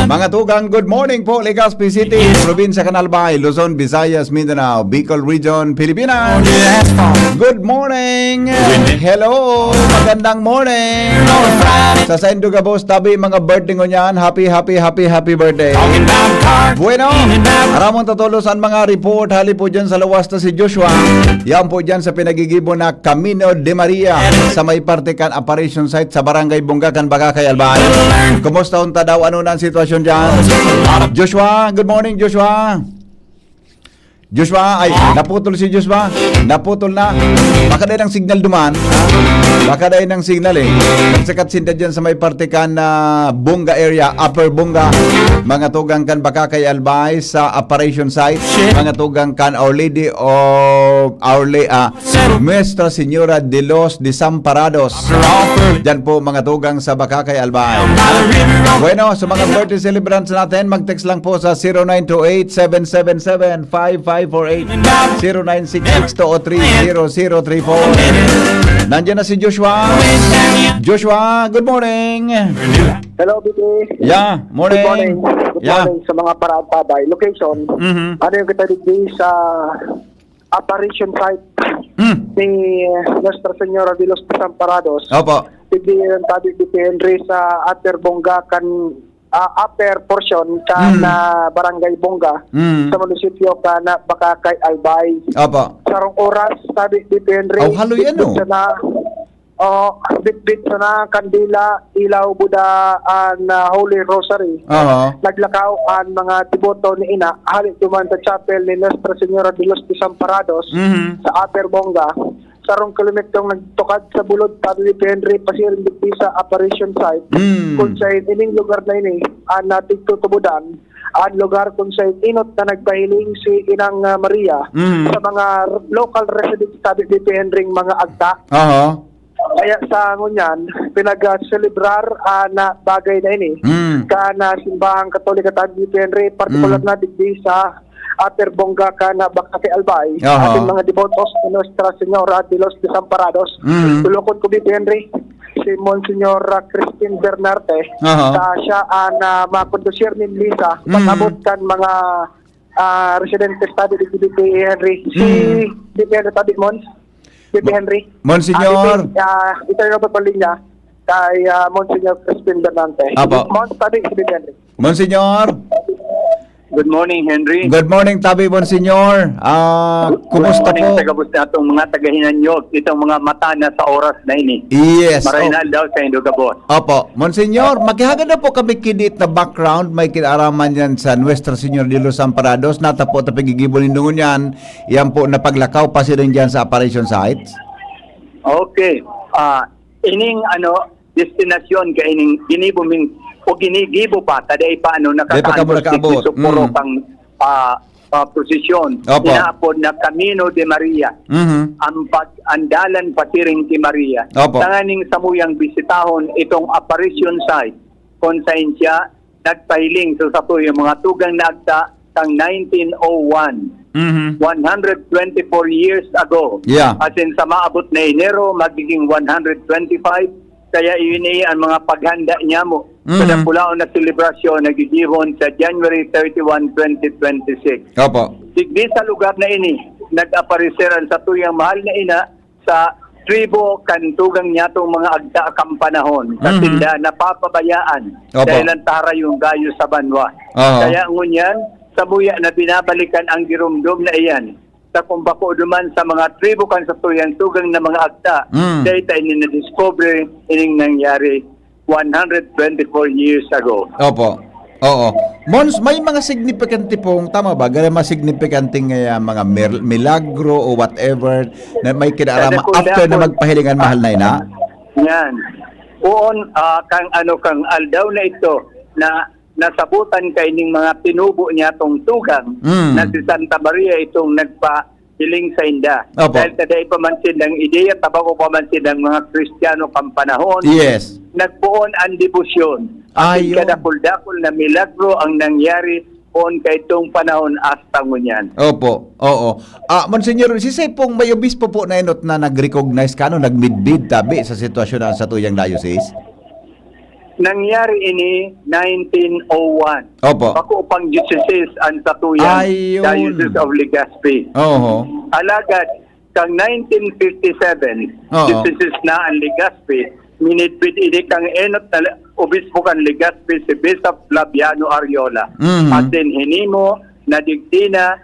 Mga tugang, good morning po, Legazpi City, Probinsya Canalbay, Luzon, Visayas, Mindanao, Bicol Region, Pilipinas. Good morning! Hello! Magandang morning! Sa Saint Gabos, tabi mga birthday ko niyan. Happy birthday! Bueno, aramon tatulusan mga report. Hali po dyan sa lawas na si Joshua. Yan po dyan sa pinagigibo na Camino de Maria sa may partikan operation site sa Barangay Bungakan, Bagakay, Albay. Kumusta unta daw? Ano na ang sitwasyon dyan? Joshua, good morning Joshua. Joshua, ay, naputol si Joshua. Naputol na. Baka dahil ng signal duman. Baka dahil ng signal eh. Nagsakat sinta dyan sa may partikan na Bunga area, Upper Bunga. Mga tugang kan Bakakay Albay sa operation site. Mga tugang kan Our Lady of Nuestra Señora de los Desamparados. Dyan po mga tugang sa Bakakay Albay. Bueno, sa mga birthday celebrants natin, mag-text lang po sa 0928-777-5548 0966-203-0034. Nandiyan na si Joshua. Joshua, good morning. Hello, BT. Yeah, morning. Good morning. Good morning sa mga paratabay. Location, ano yung kita digdi sa operation site ni Nuestra Señora de los Desamparados. Opo. Digdi yung tabi BT Henry sa Upper Bungakan, upper portion na Barangay Bunga sa munisipyo na Bakakay Albay. Opo. Sarong oras tabi BT Henry. Oh, halo yan oh. Bit na kandila, ilaw, Buddha, and Holy Rosary. Naglakaw ang mga tiboto ni Ina, halit duman sa chapel ni Nuestra Señora de los Desamparados sa Upper Bonga. Sarong kilometrong nagtukad sa bulod, tabi ni Henry, pasirin digdi sa operation site. Kung sa ining lugar na ini, ang nating tutubudan, ang lugar kung sa inot na nagpahiling si Inang Maria sa mga local residents, tabi ni Henry, mga agta. Kaya sa ngunyan, pinag-celebrar na bagay na ini. Kana simbahang Katolika tabi ni Henry, particular na digdi sa Upper Bonga ka na Bakakay Albay, ating mga devotos ni Nuestra Señora de los Desamparados. Tulokon ko dito, Henry, si Monsignor Christine Bernarte, sa siya na makondusir ni Lisa, pag-abot kan mga residentes tabi dito, Henry. Si Dito Henry tabi, Mons? Dito Henry? Monsignor? Ito yung pagpalinya kay Monsignor Christine Bernarte. Mons tabi, si Dito Henry. Monsignor? Good morning, Henry. Good morning, tabi Monsignor. Kumusta Good morning, po? tagabos na itong mga tagahinanyog, itong mga mata na sa oras na ini. Yes. Marinal daw sa Indogabos. Opo. Monsignor, makihagad na po kami kinit na background. May kinaraman yan sa Nuestra Señora de los Desamparados. Natapo na pagigibol nindungon yan. Yan po napaglakaw pa sila dyan sa operation sites. Okay. Ining destinasyon ka ining ginibuming o ginigibo pa taday pa nakataan nakaabot. Puro kang posisyon. Inaapod na Camino de Maria. Ang dalan patiring ti Maria. Tanganing samuyang bisitahon itong apparition site kung saan siya nagpahiling sa yung mga tugang na agta tang 1901. 124 years ago. As in sa maabot na Enero magiging 125. Kaya yun ang mga paghanda niya mo sa napulaon na selebrasyon na gigihon sa January 31, 2026. Opo. Digdi sa lugar na ini, nag-apareceran sa tuyang mahal na ina sa tribo kantugang niya itong mga agda kampanahon. Kasi napapabayaan dahil ang tara yung gayo sa banwa. Kaya ngunyan, sa buya na binabalikan ang girumdum na iyan. Sa kumbako duman sa mga tribo kan sa tuyang tugang na mga akta dahil ini na-discover ining nangyari 124 years ago. Opo. Oo. Mons, may mga significante pong, tama ba? Ganun mga significante mga milagro o whatever na may kinarama after na magpahilingan mahal na ina? Yan. Uon, kang aldaw na ito na nasabutan kay ning mga pinubo niya tong tugang na si Santa Maria itong nagpahiling sa inda. Dahil taday pamansin ng ideya, tabako pamansin ng mga Kristiyano kampanahon. Yes. Nagpuon ang debosyon. Ay kadakul-dakul na milagro ang nangyari on kay itong panahon hasta ngunyan. Opo, oo. Monsignor, si pong may obispo po na inot na nag-recognize ka, nag-midbid tabi sa sitwasyon na sa tuyang diocese? Nangyari ini 1901. Opo. Ako upang diocese ang satuyang Ayun. Diocese of Legazpi. Oho. Alagad, kang 1957, Oo. diocese na ang Legazpi, minitbit ini kang enot na obispo kan Legazpi si Bishop Flaviano Ariola. Mhm. At din hinimo na digdina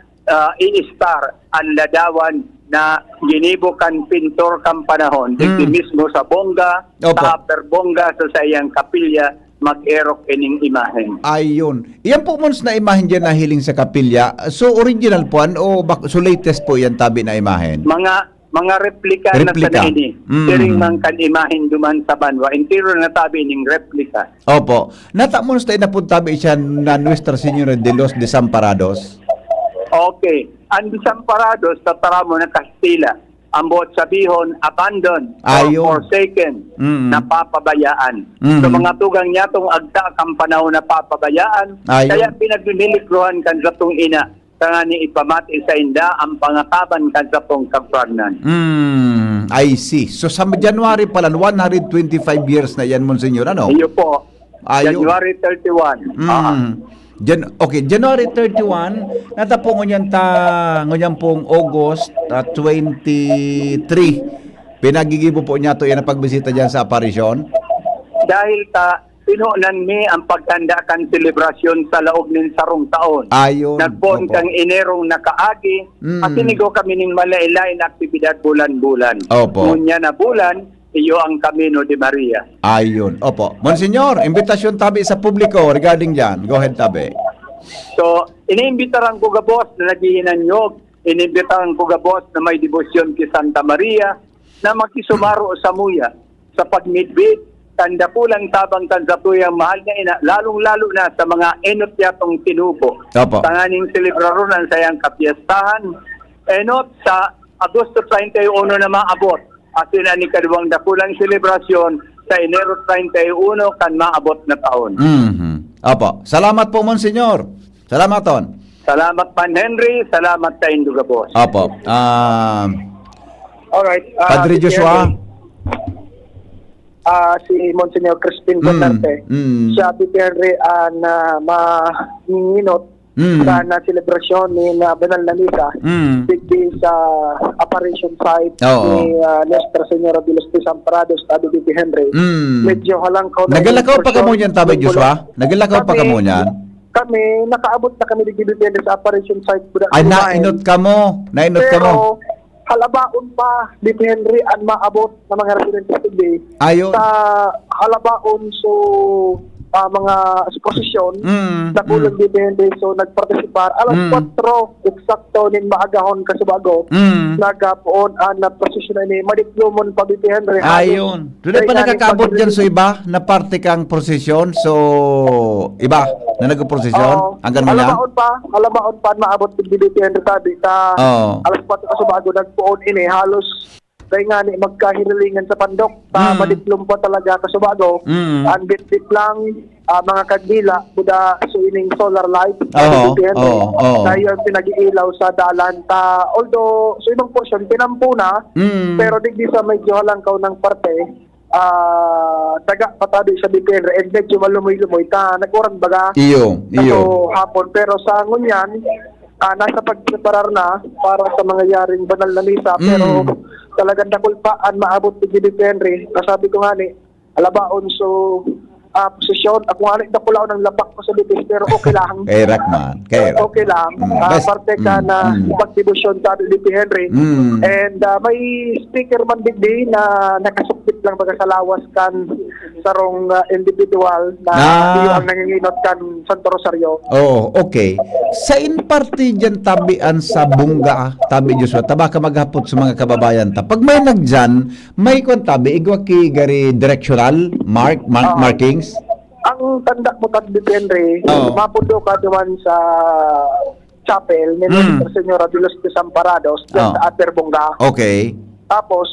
i-star ang ladawan na ginibo kan pintor kan panahon. Digdi mismo sa bongga, Opo. sa upper bongga, sa sayang kapilya, mag-erok ining imahen. Ayun. Iyan po mons na imahen dyan na hiling sa kapilya. So, original po o so latest po yan tabi na imahen? Mga replika na Replika. sa ini. Mm. Tiring mang kan imahin duman sa banwa. Interior na tabi ning replika. Opo. Nata mons tayo na po tabi siya na Nuestra Señora de los Desamparados. Okay. Ang Desamparados sa taramo na Kastila. Ang buot sabihon, abandoned Ayun. or forsaken, Mm. napapabayaan. Mm. So mga tugang niya tong agta kang panahon na papabayaan. Ayun. Kaya pinagdinilikruhan kan sa tong ina. Kaya ni ipamati sa inda ang pangataban kan sa tong kapragnan. I see. So, sa January pala, 125 years na yan, Monsignor, ano? Iyo po. Ayun. January 31. Okay, January 31, natapo ngunyan pong August 23. Pinagigibo po niya to yan ang pagbisita dyan sa aparisyon. Dahil pinuunan mi ang pagtanda kan selebrasyon sa laog nin sarong taon. Ayun. Nagpon Opo. kang Enerong nakaagi at sinigo kami ning malailain na aktibidad bulan-bulan. Opo. Ngunya na bulan, iyo ang Camino de Maria. Ayun. Opo. Monsignor, imbitasyon tabi sa publiko regarding dyan. Go ahead, tabi. So, iniimbitaran ko gabos na naghihinanyog, iniimbitaran ko gabos na may debosyon kay Santa Maria, na makisumaro sa muya, sa pagmidbid, tanda pulang tabang kanzapuyang mahal na ina, lalong-lalo na sa mga enot yatong tinubo. Opo. Tanganing selebraron ang sayang kapiyastahan, enot sa Agosto 31 na maabot. At yun ang ikaduwang dakulang selebrasyon sa Enero 31 kan maabot na taon. Opo. Salamat po, Monsignor. Salamat, Ton. Salamat Man Henry, salamat sa Induga Boss. Opo. Alright. Padre Joshua. Si Monsignor Crispin Bernarte. Siya Henry na manginginot sa na selebrasyon ni Banal na Misa digdi sa apparition site ni Nuestra Señora de los Desamparados, Tabi Bibi Henry. Medyo halangkaw na. Nagalakaw pa kamo niyan, Tabi Joshua? Nagalakaw pa kamo niyan? Kami, nakaabot na kami digdi Bibi sa apparition site. Ay, nainot ka mo. Nainot ka mo. Pero, halabaon pa, Bibi Henry, ang maabot na mga residentes today. Ayun. Sa halabaon, so, mga posisyon na kulang depende, so nagpartisipar alas 4 eksakto nin maagahon kasubago nagapoon na posisyon ni madiklomon pa Bibi Henry. Ayun. Doon pa nakakabot dyan so iba na parte kang prosesyon, so iba na nagprosesyon hanggang mo na? Halabaon pa maabot Bibi Henry tabi sa alas 4 kasubago nagpoon ini halos kaya nga ni magkahirilingan sa pandok madiklom pa talaga kasubago ang bit-bit lang mga kandila buda so ining solar light tayo ang pinag-iilaw sa dalan although so ibang portion pinampo na pero digdi sa medyo halangkaw ng parte taga patabi sa BPL and medyo malumoy-lumoy nagkurang baga iyo hapon pero sa ngunyan nasa pagpreparar na para sa mga yaring banal na misa pero talagang dakulpaan maabot ni Bibi Henry. Kasabi ko nga ni alabaon so posisyon ako nga ni dakulaw ng lapak ko sa Bibi pero okay lang. Kay Rackman. Okay lang. Parte ka na pagdibusyon sa Bibi Henry. And may speaker man digdi na nakasukpit lang baga sa lawas kan sarong individual na iyo ang nanginginot kan Santo Rosario. Oh, okay. Sa in-party dyan tabian sa Bunga, Tabi Joshua, taba ka maghapot sa mga kababayan ta. Pag may nagdyan, may kung tabi, igwa ki gari directional markings? Ang tanda mo Bibi Henry, mapundo ka duman sa chapel ni Nuestra Señora de los Desamparados sa Upper Bunga. Okay. Tapos,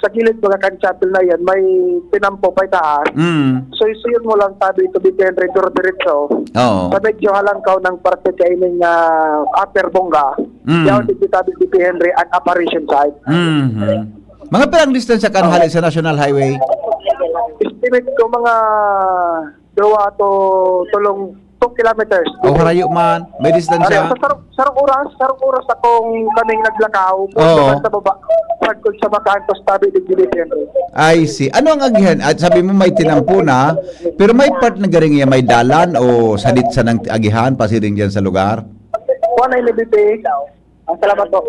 sa gilid mga kan chapel na yan, may pinampo pa itaas. So, yun mo lang tabi ito Bibi Henry diretso. Sa medyo halangkaw ng parte sa ining Upper Bunga. Yaw di tabi Bibi Henry at apparition site. Mga perang distansya kan hali sa National Highway? estimate ko mga 2 to tulong 2 kilometers. O harayo man, may distansya. Sarong oras akong kaming naglakaw. Oo. Sa baba. Pagkul sa Macantos, tabi ng Gilipin. I see. Ano ang agihan? At sabi mo may tinampo na, pero may part na garing may dalan o sadit sa ng agihan, pasiring dyan sa lugar? Kuha na inibiti. Ang salamat po.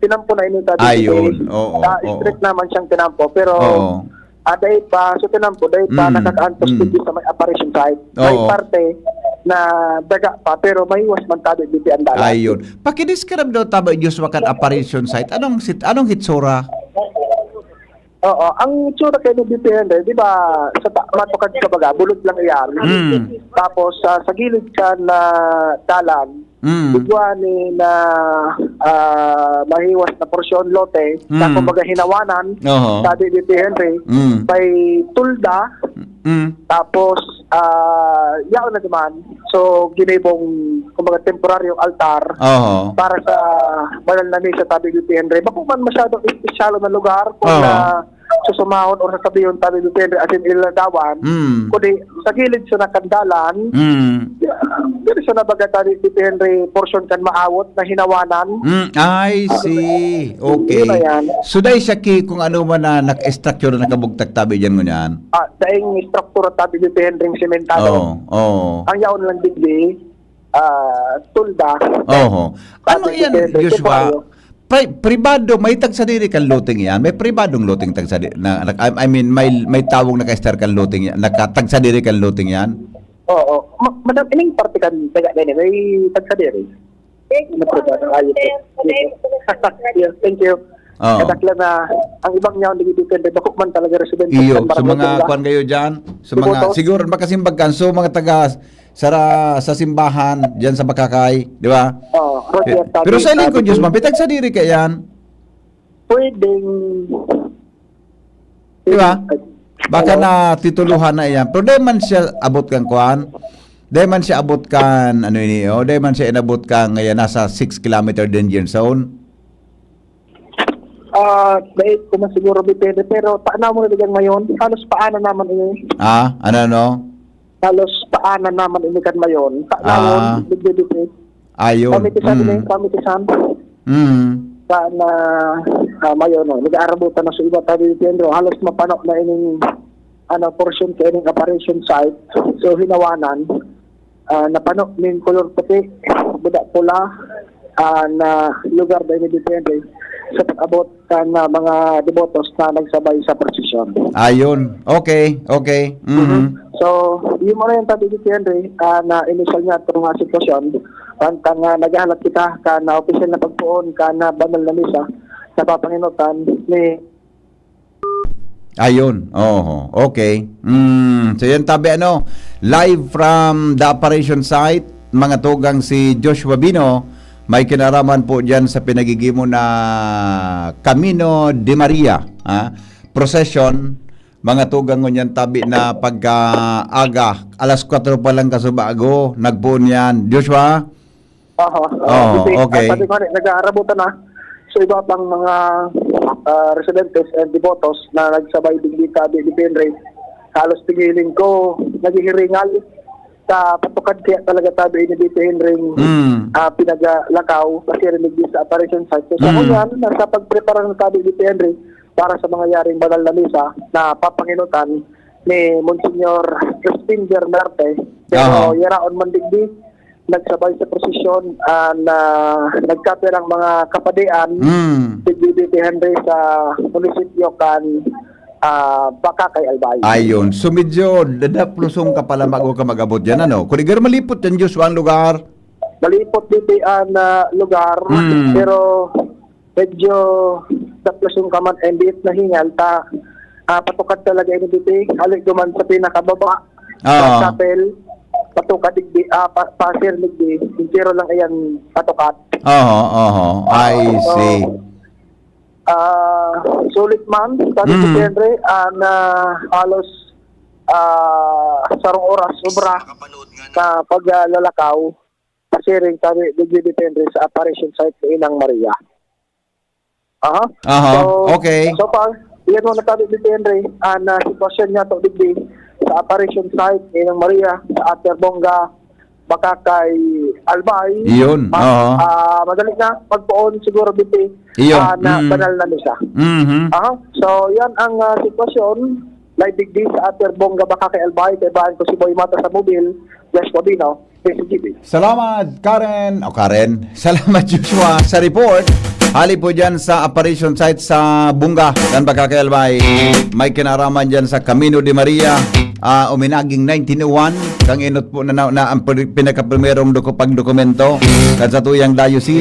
Tinampo na ini tabi. Ayun. Oo. Strict naman siyang tinampo. Pero, dahil pa, so tinampo, dahil pa nakakaantos dito sa may apparition site. May parte na daga pa, pero may iwas man tabi dito ang dalan. Ayun. Pakidescribe daw taba Diyos wakan apparition site. Anong hitsura? Oo, ang itsura kay depende, di ba, sa matukad ka baga, bulot lang iyan. Tapos sa gilid ka na dalan, bigwani na mahiwas na porsyon lote, na kumbaga hinawanan, sabi ni P. Henry, may tulda, tapos yaon na naman, so ginibong kumbaga temporaryong altar para sa banal na misa, sabi ni P. Henry. Bako man masyadong espesyalo na lugar kung susumahon o sasabihin tabi depende as in iladawan kundi sa gilid sa nakandalan pero sa nabaga tabi depende portion kan maawot na hinawanan. I see. Okay. So dahil siya kung ano man na naka-structure na nakabugtak tabi dyan mo yan? Dahil struktura tabi depende ng sementado. Ang yaon lang digdi tulda. Ano yan, Joshua? Pribado, may tagsadiri kan looting yan. May pribadong looting tagsadiri. I mean, may tawong naka-star kan looting yan. Nakatagsadiri kan looting yan. Oo. Madam, ining parte kan taga din may tagsadiri. Thank you. Kadakla na ang ibang niya hindi depende bakit man talaga residente. Iyo, so mga kuan kayo diyan, so mga siguro makasimbagkan so mga taga sa simbahan diyan sa Bakakay, di ba? Pero sa lingkod Diyos man, pitag sa diri kay yan. Pwedeng di ba? Baka na tituluhan na yan. Pero di man siya abot kang kuan. Di man siya abot kan ano ini, di man siya inabot kang ngayon nasa 6 kilometer danger zone. Dahil kung siguro depende, pero paano mo na bigyan ngayon? Halos paanan naman ini. Ano? Halos paanan naman ini kan mayon. Paano depende? Ayun. Pamitisan. Sana mayon no. Nag-aarabutan na sa iba tabi depende. Halos mapanok na ining portion kay ining apparition site. So hinawanan napanok ning color puti, budak pula na lugar dahil depende sa pag-abot kan mga devotos na nagsabay sa prosesyon. Ayun. Okay. So, yung mga yung tabi dito Henry, na initial niya itong sitwasyon, kang naghahanap kita ka na opisyal na pagpuon ka na banal na misa sa papanginutan ni Ayun. Okay. So yan tabi live from the operation site, mga tugang si Joshua Bino. May kinaraman po dyan sa pinagigimo na Camino de Maria procession, mga tugang ngunyan tabi na pagka-aga alas 4 pa lang kasubago nagpuon yan. Joshua? Okay. Sabi ko nag-aarabutan na so iba pang mga residentes and devotos na nagsabay digdi tabi depende halos tigilin ko naghihiringal sa patukad kaya talaga tabi ini dito Henry pinagalakaw kasi rinig sa apparition site. So yan, nasa pagprepara ng tabi dito Henry para sa mga yaring banal na misa na papanginutan ni Monsignor Crispin Bernarte. Pero yaraon man digdi nagsabay sa prosesyon na nagkape ng mga kapadian digdi dito Henry sa munisipyo kan Bakakay Albay. Ayun. So medyo dadaplusong ka pala bago ka mag-abot dyan, Kuligar malipot yan, Joshua, ang lugar. Malipot dito ang lugar, pero medyo daplusong ka man and it na hingal patukad talaga ini dito. Halik duman sa pinakababa sa chapel. Patukad digdi, pasir digdi. Sincero lang ayan patukad. I see. Sulit man sabi ko Henry na halos sarong oras sobra na paglalakaw kasi rin sabi depende sa apparition site ni Inang Maria. So, okay. So Iyan mo nakabit ni Henry, na sitwasyon niya to digdi sa operation site ng Maria sa Aterbonga, Bakakay, Albay. Iyon, oo. Madali na pagpuon siguro biti Iyon. na banal na siya. So yan ang sitwasyon. Live digdi sa Aterbonga, Bakakay, Albay. Kaya baan ko si Boy Mata sa mobil. Yes, Codino. Salamat Karen. Karen. Salamat Joshua sa report. Hali po dyan sa operation site sa Bunga, Dan Bakakay Albay. May kinaraman dyan sa Camino de Maria. Uminaging 1901 kang inot po na ang pinakaprimerong pagdokumento kan sa tuyang diocese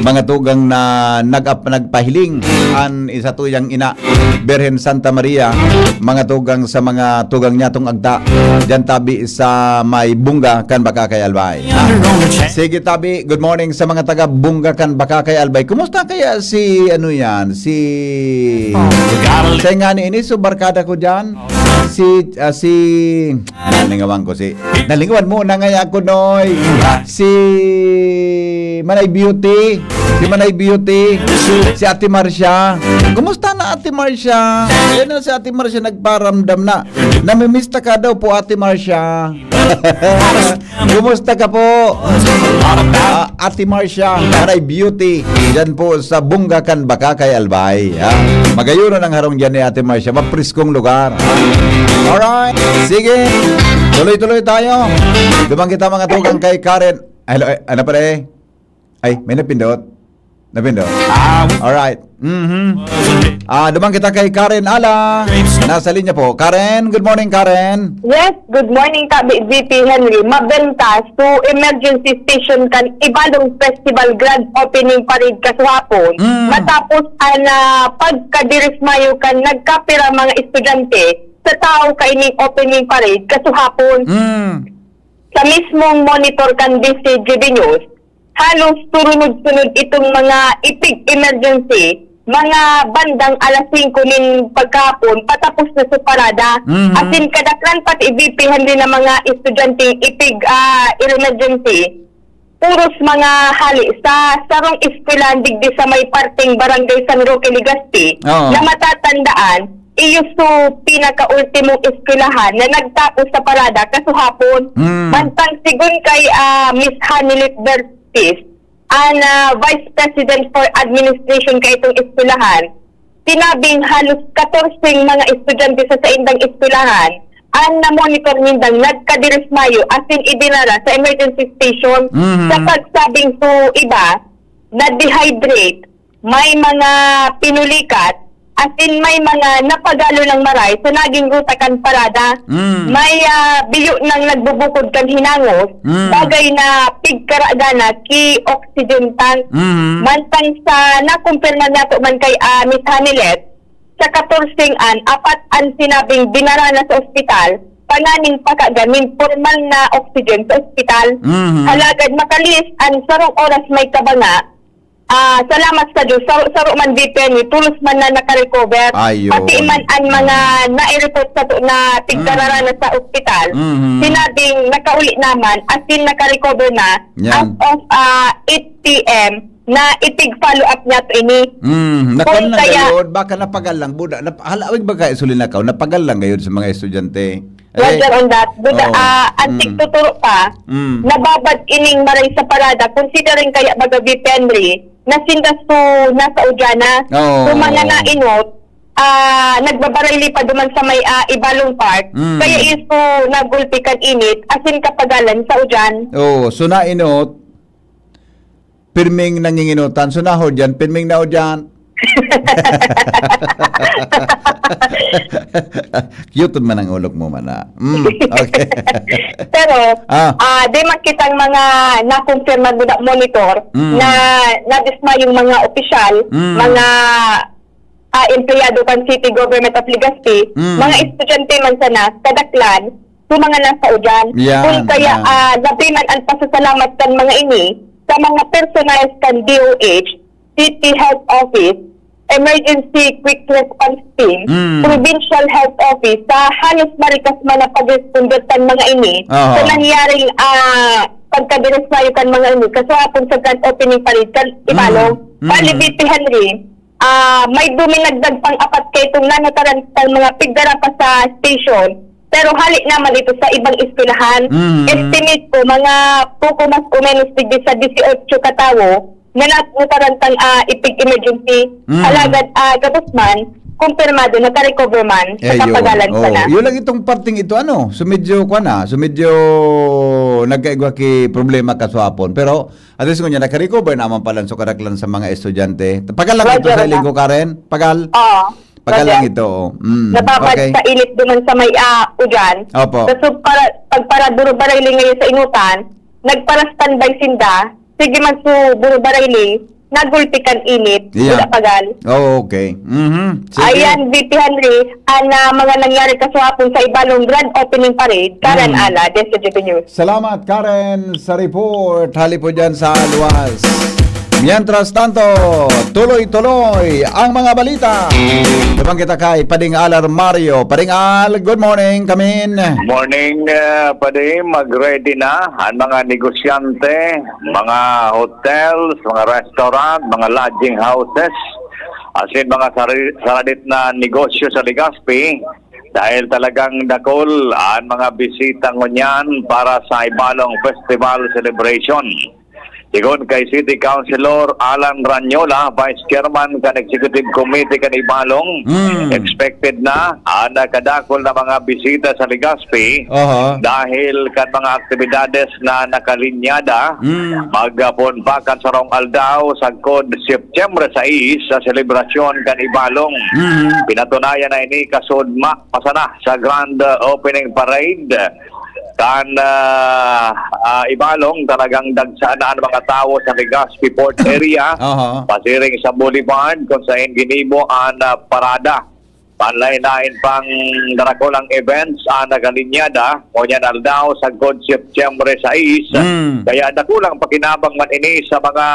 mga tugang na nagpahiling an isa tuyang ina Birhen Santa Maria mga tugang sa mga tugang niya tong agta diyan tabi sa may Bunga kan Bakakay Albay. Sige tabi, good morning sa mga taga Bunga kan Bakakay Albay. Kumusta kaya si ano yan si sa nga ni ini so barkada ko diyan si nalingawan ko nalingawan mo na nga ako noy si Manay Beauty si Ate Marcia. Kumusta na Ate Marcia? Yan na si Ate Marcia nagparamdam na namimista ka daw po Ate Marcia. Kumusta ka po Ate Marcia, Manay Beauty dyan po sa Bungakan Bakakay Albay. Magayunan ang harong dyan ni Ate Marcia, mapriskong lugar. Alright, sige. Tuloy-tuloy tayo. Dumang kita mga tugang kay Karen. Hello, ano pa rin? Ay, may napindot. Alright. Dumang kita kay Karen Ala. Nasa linya po. Karen, good morning Karen. Yes, good morning VP Henry. Mabentas to emergency station kan Ibalong Festival Grand Opening Parade kaswapon. Matapos pagkadiris mayo kan nagkapira mga estudyante sa tao kaining opening parade kasuhapon. Sa mismong monitor kan DCGB News, halos turunod-sunod itong mga ipig emergency, mga bandang alas 5 nin pagkahapon, patapos na sa parada. Asin kadaklan pati ibipihan din ng mga estudyante ipig emergency, puros mga hali sa sarong eskwelahan digdi sa may parting barangay San Roque, Legazpi, na matatandaan, iyos to pinaka-ultimong eskwelahan na nagtapos sa parada kasuhapon. Mantang sigun kay Miss Hanilit Bertis, Vice President for Administration kay itong eskwelahan, sinabing halos 14 mga estudyante sa indang eskwelahan ang na-monitor nindang nagkadirismayo asin idinara sa emergency station sa pagsabing to iba na dehydrate, may mga pinulikat, asin may mga napagalo ng maray sa naging ruta kan parada. May biyo nang nagbubukod kan hinangos, bagay na pigkaragana ki oxygen tank. Mantang sa nakumpirma nato man kay Miss Hanilet, sa 14 apat ang sinabing binara na sa ospital, pananing pakagamin formal na oxygen sa ospital. Halagad makalis ang sarong oras may kabanga. Salamat sa Diyos. Saro man VPN, tulos man na nakarecover. Pati man ang mga nai-report sa to na tigdarara na sa ospital. Sinabing nakauli naman, as in nakarecover na, as of 8 p.m. na itig follow up niya to ini. Nakon lang gayod, baka napagal lang. Buda, halawig ba kayo sulin na napagal lang gayod sa mga estudyante. Roger on that. Buda, antik tuturo pa, nababad ining maray sa parada, considering kaya baga VPNry, nasindas to nasa Ujana. Kung mga nainot, nagbabarili pa duman sa may Ibalong Park, kaya iso nagulpikan init, asin kapagalan sa Ujan. So nainot, pirming nanginginutan, so naho dyan, pirming na o dyan. Cute man ang ulok mo man okay. Pero di makitang mga nakumpirma na monitor na nadisma yung mga opisyal, mga empleyado kan City Government of Legazpi, mga estudyante man sana kadaklan yung mga nasa Ujan. Kung kaya nabiman ang pasasalamat kan mga ini sa mga personals kan DOH, City Health Office, Emergency Quick Response Team, Provincial Health Office, sa halos marikas man na pag-respondotan mga ini, sa nangyaring pagkadiresmayo kan mga ini, kaswapon sa grand opening parade kan Ibalong. Bali, VP Henry, may duminagdag pang apat kay itong nanatarantang mga pigdara pa sa station. Pero halik naman ito sa ibang eskwelahan. Estimate ko, mga poko mas o menos tigdi sa 18 katawo na natarantang ipig emergency. Alagad Gabusman, kumpirmado, naka-recover man sa kapagalan pa na. Yun lang itong parting ito, so medyo nagkaigwa ki problema kaswapon. Pero, at least kung niya naka-recover naman pala so karaklan sa mga estudyante. Pagal lang ito sa linggo, Karen? Pagal? Oo. Pagal lang ito. Nababad Okay. sa init duman sa may ujan. Opo. So, pagpara buro-barayli ngayon sa inutan, nagpara standby sinda, sige man su buro-barayli, nagulpikan init, wala pagal. Okay. Sige. Ayan, VP Henry, mga nangyari kaswapon sa Ibalong Grand Opening Parade, Karen Ala, DSGP News. Salamat, Karen, sa report. Hali po dyan sa luwas. Mientras tanto, tuloy-tuloy ang mga balita. Dabang kita kay Pading Al Mario. Pading Al, good morning. Kamin. Morning, Pading. Mag-ready na ang mga negosyante, mga hotels, mga restaurant, mga lodging houses, as in mga saradit na negosyo sa Legazpi. Dahil talagang dakol ang mga bisita ngunyan para sa Ibalong Festival Celebration. Sigon kay City Councilor Alan Ranyola, Vice Chairman kan Executive Committee kan Ibalong, expected na kadakol na mga bisita sa Legazpi dahil kan mga aktibidades na nakalinyada magpunpakan sa Rong Aldao sa kod September 6 sa selebrasyon kan Ibalong. Pinatunayan na ini kasudma pasana sa Grand Opening Parade kan Ibalong talagang dagsaan ang mga tao sa Legazpi Port area pasiring sa Boulevard kung saan ginibo ang parada panlain-lain pang darakolang events nagalinyada o yan aldaw sa God September 6 kaya dakulang pakinabang man ini sa mga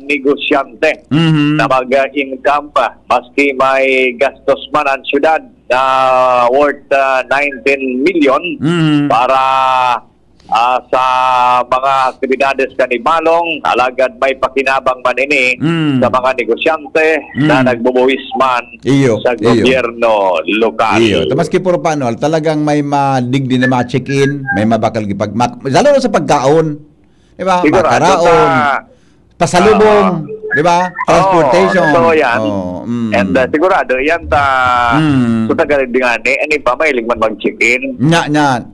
negosyante na mag-income maski may gastos man ang syudad worth 19 million para sa mga aktibidades kanibalong alagad may pakinabang man ini sa mga negosyante na nagbubuwis man sa gobyerno lokal. Maski puro paano, talagang may madigdi na ma-check-in, may mabakal lalo na sa pagkaon. Diba? Makaraon, pasalubong, diba? Transportation. So yan. And sigurado, yan so tagalig nga ni pa may man mag-check-in. Nya.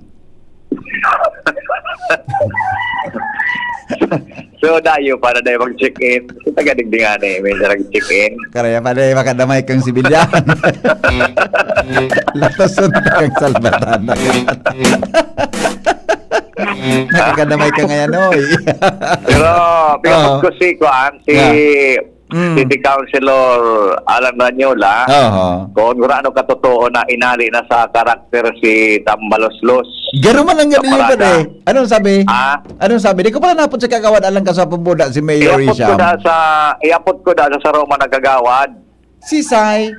So dayo para dayo mag-check-in. So tagadigdingan may nag-check-in. Karaya pa dayo makadamay kang sibilyan. Latason kang salbatan. Nakakadamay ka ngayon, oy. Pero pinapag ko si City Councilor Alan Ranyola kung ano katotoo na inali na sa karakter si Tambaloslos. Garo man ang ganun yun pa Anong sabi? Anong sabi? Di ko pala napot sa kagawad alang ka sa pambuda si Mayor Isham. Iapot ko da sa Roma na kagawad. Sisay.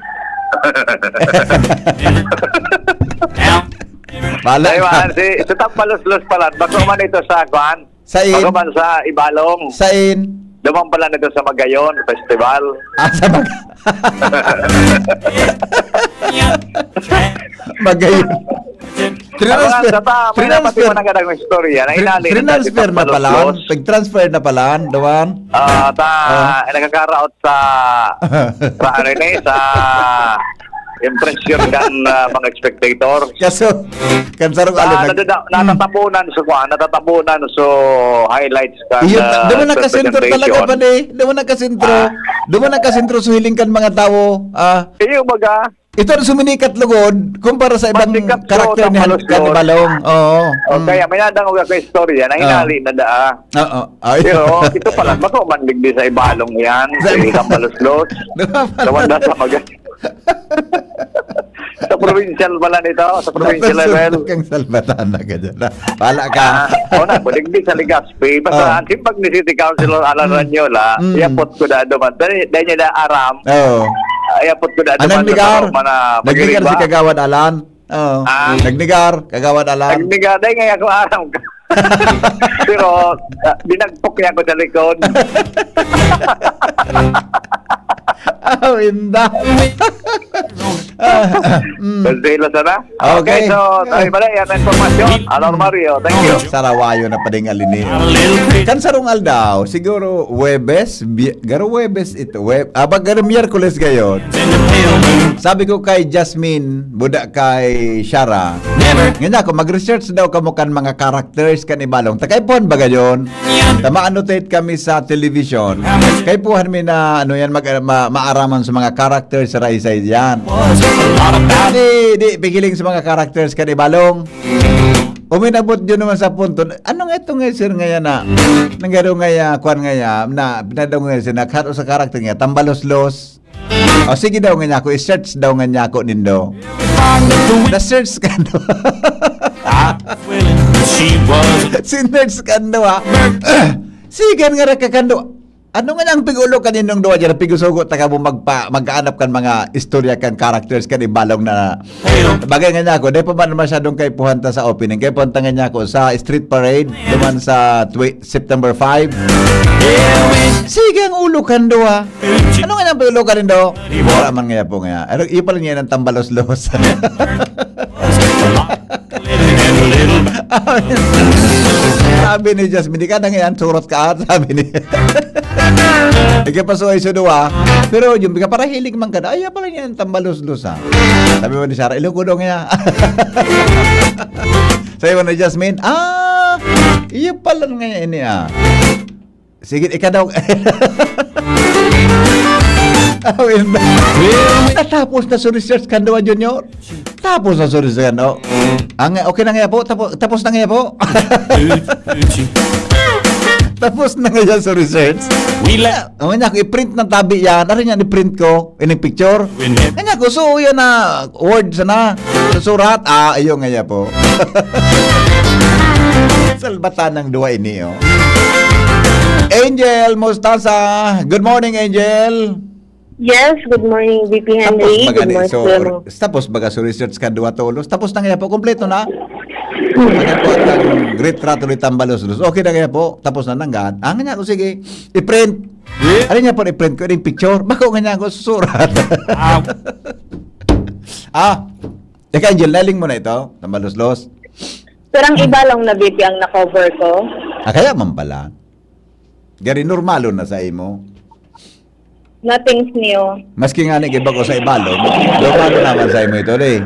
Bala ka. Si Tambaloslos pala. Bago man ito sa Kwan. Sain. Bago man sa Ibalong. Sain. Dumang pala nito sa Magayon Festival. Sa Magayon. Transfer na pala. Pag-transfer na pala. Dawan. Nagkakaraot sa impression kan mga spectator. Kaso, kansarong natatapunan so highlights kan doon nakasentro talaga pa doon nakasentro so hiling kan mga tao. Iyo baga. Ito ang suminikat lugod kumpara sa ibang karakter ni Kanibalong. Kaya may nadang ko istorya na hinali na daa. Pero ito pala bako man digdi sa Ibalong yan. Sa Tambaloslos. Tawanda sa Maga. Sa provincial pala nito, sa provincial level. Kang salbatan na ka dyan. Pala ka. Digdi sa Legazpi. Basta simpag ni City Councilor Alan Ranyola, iapot ko na duman. Dahil niya na aram. Iapot ko na duman. Anong nigar? Nagnigar si Kagawad Alan? Nagnigar, Kagawad Alan? Nagnigar, dahil nga ako aram ka. Pero, binagpok niya ako sa likod. Inda. Pagdilo sana. Okay. So, tayo pala yan ang informasyon. Alor Mario, thank you. Sarawayo na pa ding alini. Kan sarong aldaw, siguro Webes, garo Webes ito. Garo Miyerkules gayon. Sabi ko kay Jasmine, budak kay Shara. Ngayon ako, mag-research daw kamo kan mga characters kan ibalong. Takaypuan ba gayon? Annotate kami sa television. Kaypuhan mi na ano yan maaraman sa mga characters sa raisay yan. Di pigiling sa mga characters kan ibalong. Uminabot yun naman sa punto. Ano nga ito nga sir ngayon na nanggaro nga kuan nga na pinadaw nga sir nakaro sa character nga tambalos-los. O sige daw nga niya ako, i-search daw nga niya ako nindo. Na-search ka no. Sinerch ka no ha. Sigan nga rakakando. Ano nga nang pigulo kaninong doon dyan? Pigusugot ta ka mo magkaanap kan mga istorya kan characters kan ibalong na bagay nga niya ako. Dahil pa man masyadong kay puhanta sa opening. Kaya punta nga niya ako sa street parade naman sa September 5. Sige ang ulo kan do ha. Ano nga nang pigulo kanindo? Wala man nga po nga. Iyo pala niya ng tambalos-los. Sabi ni Jasmine, di ka na ngayon, surot ka at sabi ni. Ika pa so ay suduwa. Pero yung bika para hilig man ka na, ay pala niya tambalos-los ha. Sabi mo ni Sarah, ilo ko daw nga. Sabi mo ni Jasmine, iyo pala nga ini ha. Sige, ika daw. Tapos na sa research ka doon, Junior. Tapos na sa research ka doon. Okay na nga po. Tapos na nga po. Tapos na nga yan sa research. Kanya ko, i-print ng tabi yan. Ano yan, i-print ko? In picture? Kanya ko, so yan na. Word sana. Surat. Ayun nga yan po. Salbatan ng dua ini, oh. Angel Mostaza. Good morning, Angel. Yes, good morning, VP Henry. Good morning. Tapos baga sa research ka duwa tolos. Tapos na kaya po, kompleto na. Kaya po ang great trato ni Tambalos-los. Okay na kaya po. Tapos na nanggan. Nga niya ko, sige. I-print. Ano niya po i-print ko? Yung picture. Bako nga niya ako susurat. Eka Angel, naling mo na ito. Tambalos-los. Pero ang iba lang na VP ang na-cover ko. Kaya man pala. Gari normalo na sa imo. Nothing's new. Maski nga nag-iba ko sa ibalo, normalo naman sa imo ito, eh.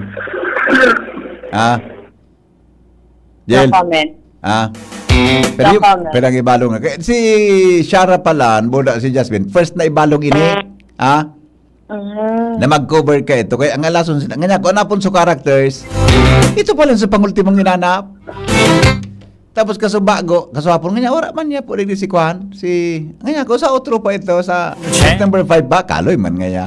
Jel? No comment. Pero ang ibalong nga. Si Shara pala, buda si Jasmine, first na ibalong ini, na mag-cover ka ito. Kaya ang alason sila, nga kung anapon sa characters, ito pala sa pangultimong inanap. Tapos kasubago, kaswapon nga niya, ora man niya po rin si Kwan, nga niya ko, sa outro pa ito, sa September 5 ba, kaloy man nga niya.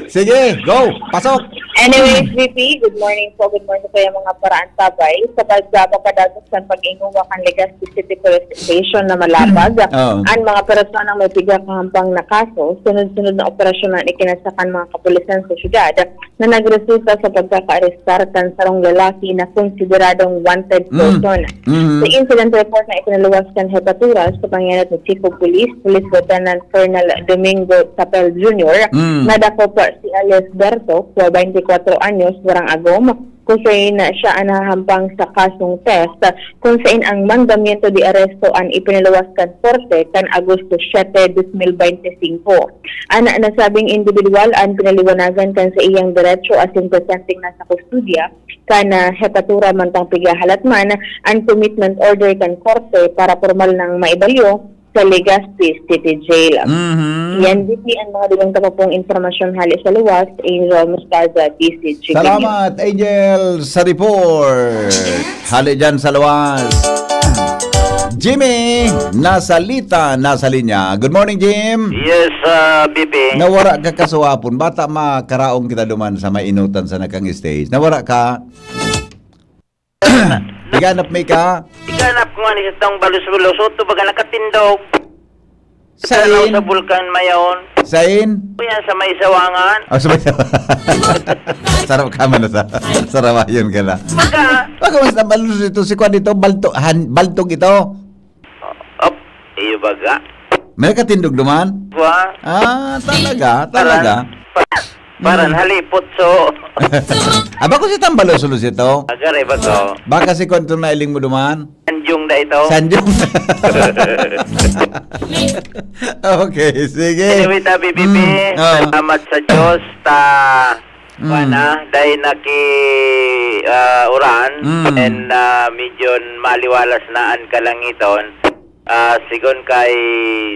Sige, go, pasok. Anyways, VP, good morning po. Good morning po yung mga paraan tabay. Sa pagdadatos ng pag-inguwa kan Legazpi City Police Station na malapag, ang mga personang may pigakahampang na kaso, sunod-sunod na operasyon na ikinasakan mga kapulisan sa syudad na nagresulta sa pagkaka-arestar kan sarong lalaki na konsideradong wanted person. Sa incident report na ipinaluwas kan Hepaturas sa pangyanat ni Chief of Police, Police Lieutenant Colonel Domingo Tapel Jr., nadako po si Alias Berto, 24 anyos, warang agom, kung saan siya nahahampang sa kasong theft, kung saan ang mandamiento de aresto ang ipinilawas kan Korte kan Agosto 7, 2025. Ang nasabing individual ang pinaliwanagan kan sa iyang diretso asin presenting na sa kustudya kan Hepatura mantang pigahalatman ang commitment order kan Korte para formal ng maibalyo sa Legazpi City Jail. Yan, VP, ang mga dilang kapapong informasyon hali sa luwas, Angel Mostaza, DCG. Salamat, Angel, sa report. Hali dyan sa luwas. Jimmy, nasa linya. Good morning, Jim. Yes, BP. Nawara ka kasuwapon. Bata makaraong kita duman sa may inutan sa nakang stage. Nawara ka. Tiganap may ka. Tiganap ko nga ni sa balus-bulos. Ito baga nakatindog. Sain. Sa bulkan mayaon. Sain. Yan sa may sawangan. Sa may sawangan. Sarap ka man na sa sarawayon ka na. Baka mas na balus ito. Si Kwan ito, baltog ito. Iyo baga. May katindog duman? Wa. Talaga. Paran halipot so. Aba ko si Tambalo sulus ito. Agare ba ko? Baka si Kontum na iling mo duman? Sanjung da ito. Sanjung. Okay, sige. Anyway, ta BBB, salamat sa Diyos ta dahil uran and medyo maliwalas na ang kalangiton. Sigon kay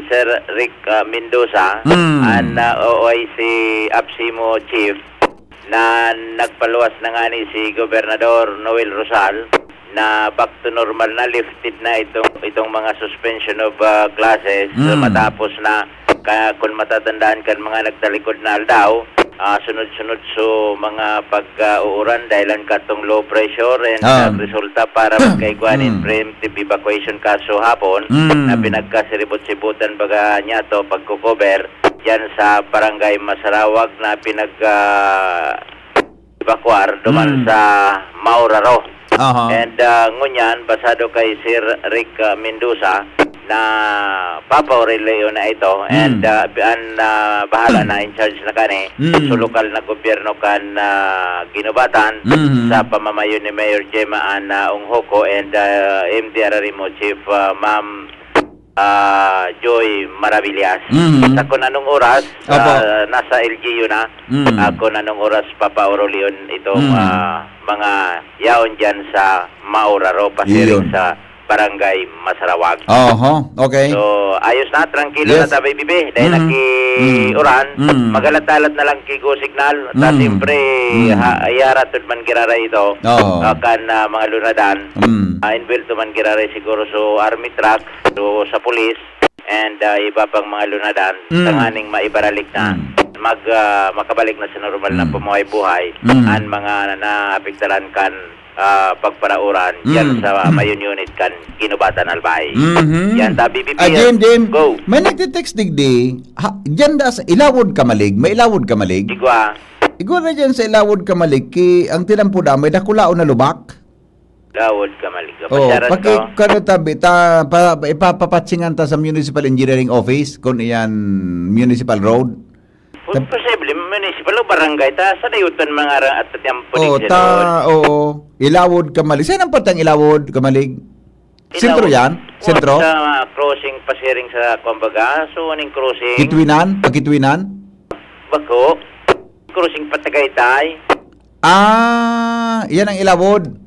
Sir Rick Mendoza and OIC APSIMO Chief na nagpaluwas na nga ni si Gobernador Noel Rosal na back to normal na, lifted na itong mga suspension of classes matapos na kung matatandaan kan mga nagtalikod na aldaw, sunod-sunod so mga pag-uuran dahilan katong low pressure and resulta para magkaiguanin preemptive evacuation kaso hapon na pinagkasiribot-sibutan baga niya to pagkukover dyan sa barangay Masarawag na pinag-evacuar duman sa Mauraro. And ngunyan, basado kay Sir Rick Mendoza na papaureleo na ito and bahala na in charge na kani so lokal na gobyerno kan ginubatan sa pamamayo ni Mayor Gemma Unghoko and MDRRMO Chief Ma'am Joy Maravillas. Sa kung anong oras nasa LGU na kung anong oras papaureleo itong mga yaon dyan sa Mauraro pasiring sa barangay Masarawag. Okay. So, ayos na, tranquilo na tabi bibi. Dahil naki-uran, magalatalat na lang kigo signal. Ta siyempre, ayaratod man kirara ito. Kan mga lunadan. Inbuilt man kirara siguro so army truck, so sa police, and iba pang mga lunadan. Tanganing maibaralik na. Makabalik na sa normal na pumuhay-buhay. Ang mga naapektaran kan pagparauran yan sa mayon unit kan Ginubatan Albay. Yan tabi BBB. Jim, go. May nagtitext digdi. Diyan da sa Ilawod Kamalig, may Ilawod Kamalig. Igwa na dyan sa Ilawod Kamalig, ang tinampuda, may dakulao na lubak. Ilawod Kamalig. Ipapapatsingan ta sa Municipal Engineering Office kung iyan Municipal Road. Posible, municipal o barangay ta sa dayutan mga at yung pulis. Ilawod Kamalig. Saan ang patang Ilawod Kamalig? Sentro yan? Sentro? Sa crossing pasiring sa kumbaga. So, aning crossing. Pagkitwinan? Bako. Crossing Patagaytay. Yan ang Ilawod.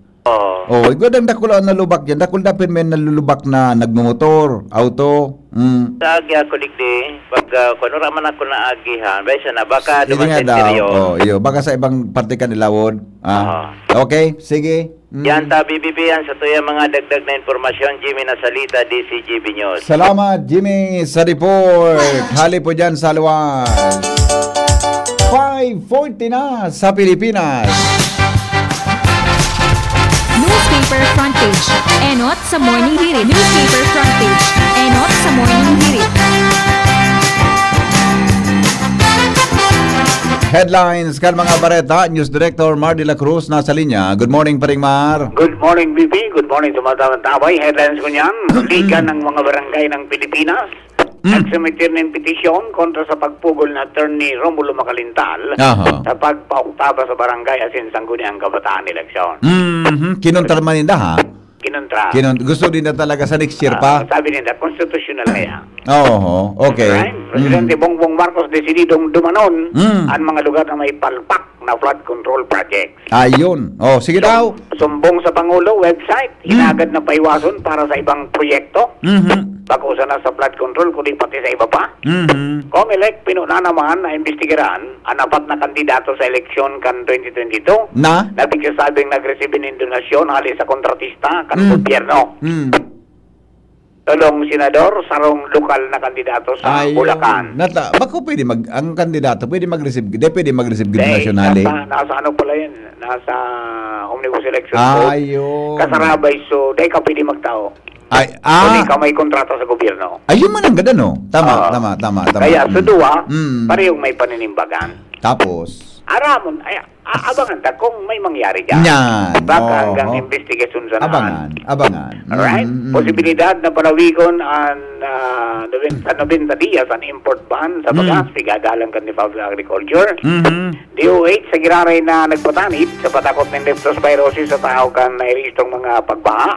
Igod ang dakulao na lubak dyan. Dakul dapin may nalulubak na nagmumotor, auto. Sa agi ako digdi, pag kunura man ako na agihan, baysa na, baka duman sa interior. Baka sa ibang parte ka nilawod. Okay, sige. Yan ta, BBB yan sa tuya mga dagdag na informasyon. Jimmy Nasalita, DCGB News. Salamat, Jimmy, sa report. Hali po dyan sa luwas. 5:40 na sa Pilipinas. Newspaper front page. Enot sa morning hirit. Newspaper front page. Enot sa morning hirit. Headlines kan mga bareta. News Director Mar de la Cruz nasa linya. Good morning, Paring Mar. Good morning, BP. Good morning, tumatawag-taway. Headlines ko niyan. Liga ng mga barangay ng Pilipinas. Nagsumiter ng petisyon kontra sa pagpugol na Attorney Romulo Macalintal sa pagpautaba sa barangay asin sangguniang kabataan eleksyon. Kinontra man ninda ha? Kinontra. Gusto din na talaga sa next year pa? Sabi nila, constitutional na yan. Okay. Right? Presidente Bongbong Marcos desididong dumanon ang mga lugar na may palpak na flood control projects. Ayun. Sige daw. Sumbong sa Pangulo website, hinagad na paiwason para sa ibang proyekto. Bakusa na sa flood control, kundi pati sa iba pa. COMELEC, pinuna naman na imbestigaran ang apat na kandidato sa eleksyon kan 2022 na nagsasabing nag-receive ng donasyon halis sa kontratista kan gobyerno. Tulong senador, sarong lokal na kandidato sa Bulacan. Bako pwede ang kandidato pwede mag-receive, pwede mag-receive nasyonali. Nasa ano pala yun? Nasa Omnibus Election Code. Kasarabay, so dahil ka pwede magtao. Kung ikaw may kontrata sa gobyerno. Ayun man ang ganda, no? Tama. Kaya sa duwa, parehong may paninimbagan. Tapos? Aramon, Abangan ta kung may mangyari dyan. Yan. Baka hanggang investigation sa Abangan. Alright? Posibilidad na palawigon ang 90 dias ang import ban sa bagas, pigadalang kan ni Public Agriculture. DOH sa giraray na nagpatanib sa patakot ng leptospirosis sa tao kan nairistong mga pagbaha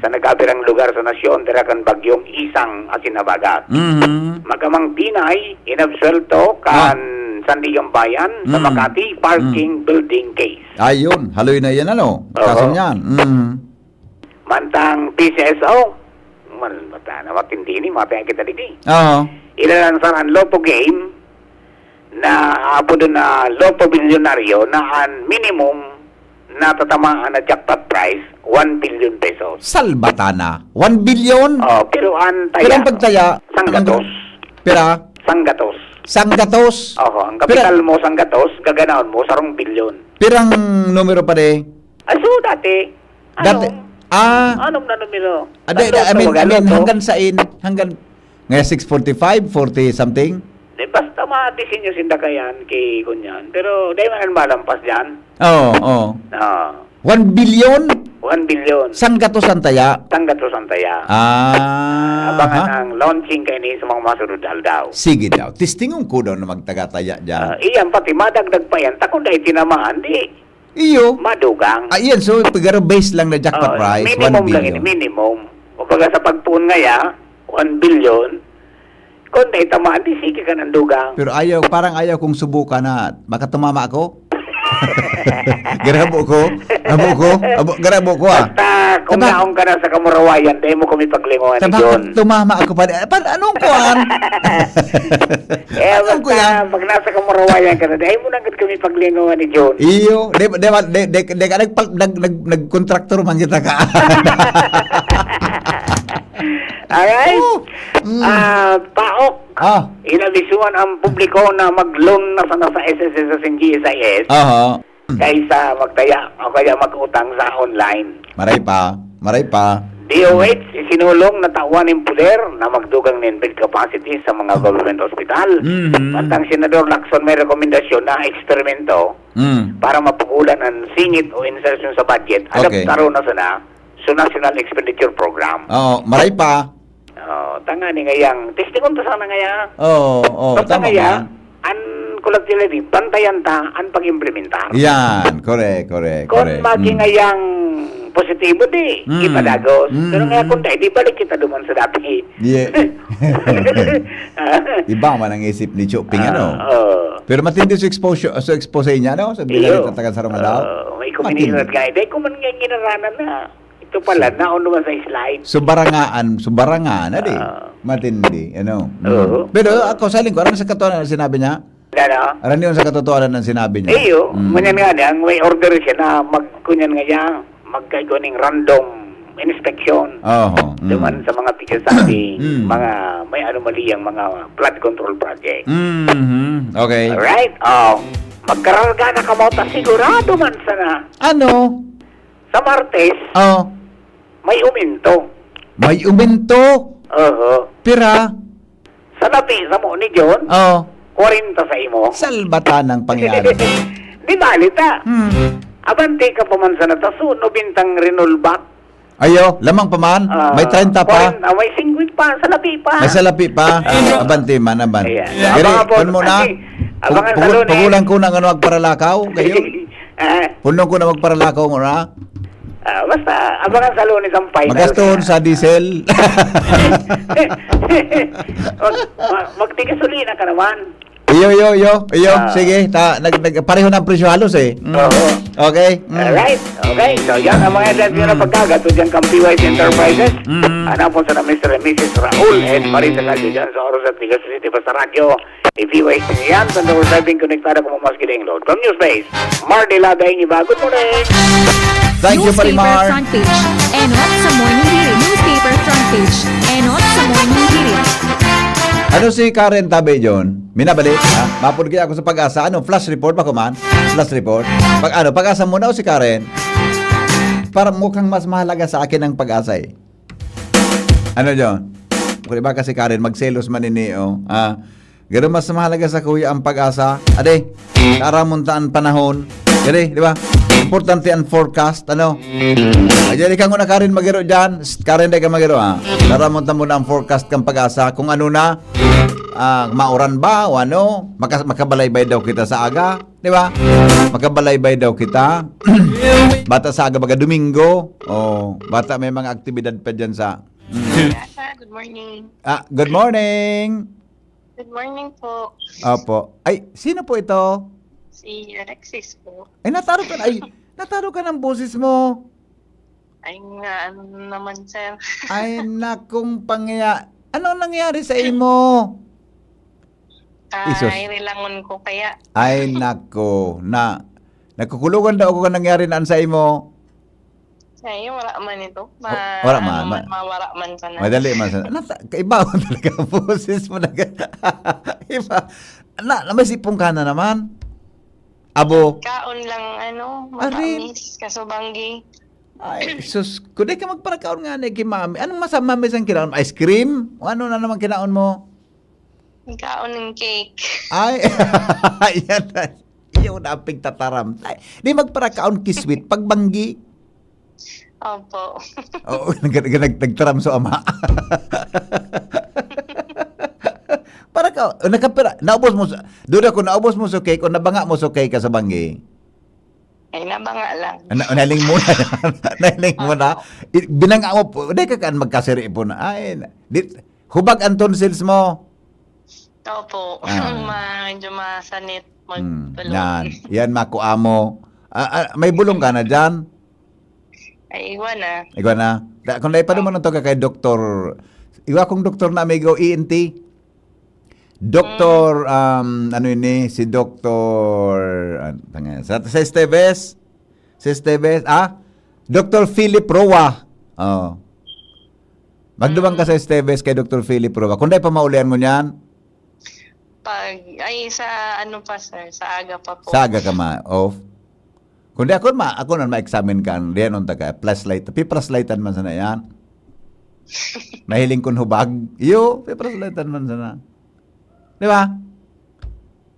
sa nagkabirang lugar sa nasyon, dira kan bagyong isang asinabagat. Magamang Pinay, inabsuelto kan Sandigang Bayan sa Makati parking building case. Ayun, haloy na yan kaso niyan. Mantang PCSO, mata na matindi ni mata kita didi. Oo. Ilalansaran Lotto game na apo doon na Lotto Bilyonaryo na ang minimum na tatamaan na jackpot price 1 billion pesos. Salbatana. 1 billion? Pero ang taya. Pero ang pagtaya? Sanggatos. Pera? Sanggatos. Sanggatos? Ang kapital mo sanggatos, gaganahon mo sarong bilyon. Pirang numero pa de? So dati, anong na numero? I mean, hanggang sain, hanggang ngayon 645, 40 something? Basta matisin nyo sindakayan kay Kunyan. Pero dahil man malampas dyan. Oo. 1 billion? 1 billion. Sanggatos ang taya? Sanggatos ang taya. Abangan ang launching kayo ni sa mga masunod daw. Sige daw. Tistingong ko daw na magtagataya dyan. Iyan pati madagdag pa yan. Takong dahil tinamaan, di. Iyo. Madugang. Iyan, so pagkara base lang na jackpot price, 1 minimum billion. lang yun, minimum. O pagka sa pagpuon ngaya, 1 billion. Kung dahil tamaan, di sige ka ng dugang. Pero parang ayaw kong subukan na makatumama ako. Garabo ko. Basta kung naong ka na sa kamurawayan, dahil mo kami paglinguan ni John. Tumama ako pa. Anong kuhan? Basta pag nasa kamurawayan ka na, dahil mo nanggat kami paglinguan ni John. Iyo. Nag-contractor man kita ka. Alright? Paok. Inabisuan ang publiko na mag-loan na sana sa SSS sa GSIS. Kaysa magtaya o kaya mag-utang sa online. Maray pa. DOH, isinulong na tawan ng puder na magdugang ng bed capacity sa mga government hospital. Mantang Senador Lacson may rekomendasyon na eksperimento para mapagulan ang singit o insertion sa budget. Adaptaro na sana sa National Expenditure Program. Maray pa. Tanga ni ngayang testingon ta sana ngaya. Tama ngaya, an collectively bantayan ta an pag-implementar. Yan, correct. Kung ngayang positibo di, ipadagos. Pero nga kung di balik kita duman sa dati. Yeah. Iba man ang isip ni Choping, Pero matindi sa expose niya, Sa bilang tatagan sa Romadaw. May kuminirad nga. Dahil kung man nga ginaranan na. Ito pala, naon naman sa slide. Subarangaan na di. Matindi, Pero ako, saling ko, sa katotohanan ang sinabi niya? Aran yun sa katotohanan ang sinabi niya? Manyan nga niya, may order siya na magkunyan nga niya, magkaigoning random inspection. Duman sa mga pisasabi, mga may anomaliyang mga flood control project. Okay. Alright? Magkararga na kamota, sigurado man sana. Ano? Sa Martes, may uminto. May uminto? Pira? Sa labi sa mo ni John, 40 sa imo. Salbatan ang pangyari. Di balita. Abante ka pa man sa nataso, no bintang renolback. Ayo, lamang pa man? May 30 pa? May 50 pa, sa labi pa. May sa labi pa? Abante man, abante. Gari, pun mo na. Pagulang ko na nga magparalakaw. Kayo? Punong ko na magparalakaw mo na. Basta, abangan sa lunes ang final. Magaston sa diesel. Magtigasolina ka naman. Iyo. Sige, pareho ng presyo halos Okay. Alright. Okay. So, yan ang mga events yun na pagkagato dyan kang PYC Enterprises. Hanapon sa na Mr. and Mrs. Raul and Marisa Calcio dyan sa Oros at Ligas City pa sa radyo. PYC yan. Sa We're Driving Connectada kung mas giling load. From Newspace, Mardila Daing Iba. Good morning. Thank you, Palimar. Newspaper front page. Enot sa morning hearing. Newspaper front page. Enot sa morning hearing. Ano si Karen Tabe, John? Minabalik, ha? Mapod kaya ako sa Pag-asa. Ano? Flash report ba kuman? Flash report? Pag-asa mo na o si Karen? Parang mukhang mas mahalaga sa akin ang Pag-asa Ano, John? Kung iba kasi Karen, magselos man Ganun mas mahalaga sa kuya ang Pag-asa. Ade, karamuntaan panahon. Jadi, di ba? Importante ang forecast, ano? Jadi kang una Karen magiro dyan. Karen, di ka magiro, ha? Naramon mo na ang forecast kang pag-asa. Kung ano na, mauran ba o ano? Makabalaybay daw kita sa aga. Di ba? Makabalaybay daw kita. Bata sa aga, baga Domingo. O, bata may mga aktibidad pa dyan sa... Good morning. Good morning. Good morning po. Opo. Ay, sino po ito? Si Alexis po. Ay, nataro ka ng boses mo. Ay nga, ano naman, sir. Ay, nakong ano nangyari sa imo? Isus. Ay, rilangon ko kaya. Ay, nako. Nagkukulugan daw ako nangyari naan sa imo. Ay, wala man ito. Wala man. Mawara man sana. Madali man sana. Kaiba ko talaga ang boses mo. Iba. Namasipong ka na naman. Abo. Kaon lang, matamis, kasubanggi. Ay, sus. Kundi ka magparakaon nga na kay mami. Anong masama may isang kinaon? Ice cream? O ano na naman kinaon mo? Kaon ng cake. Ay, yan. Iyaw na ang pigtataram. Di magparakaon kiswit. Pagbanggi. Opo. Oo, nagtaram so ama. Para ka, naubos mo, duda ko naubos mo sa cake o nabanga mo sa cake ka sa banggi? Ay, nabanga lang. Naling mo na. Naling mo na. Binanga mo po, hindi ka kaan magkasiri po na. Ay, hubag ang tonsils mo. Opo. Medyo masanit magtulog. Yan, makuha mo. May bulong ka na dyan? Ay, iwan na. Ikaw na. Kung pa naman ito ka kay Dr. Iwa kong doktor na amigo, ENT. Dr. Ano yun si Dr. Sa Esteves. Si Esteves, Dr. Philip Roa. Oh. Magdubang ka sa Esteves kay Dr. Philip Roa. Kung pa maulian mo niyan? Sa ano pa, sir? Sa aga pa po. Sa aga ka off. Kundi ako na ma-examine ka, diyan on taga plus light, plus lightan man sana yan. Mahiling kun hubag. Iyo, plus lightan man sana. Di ba?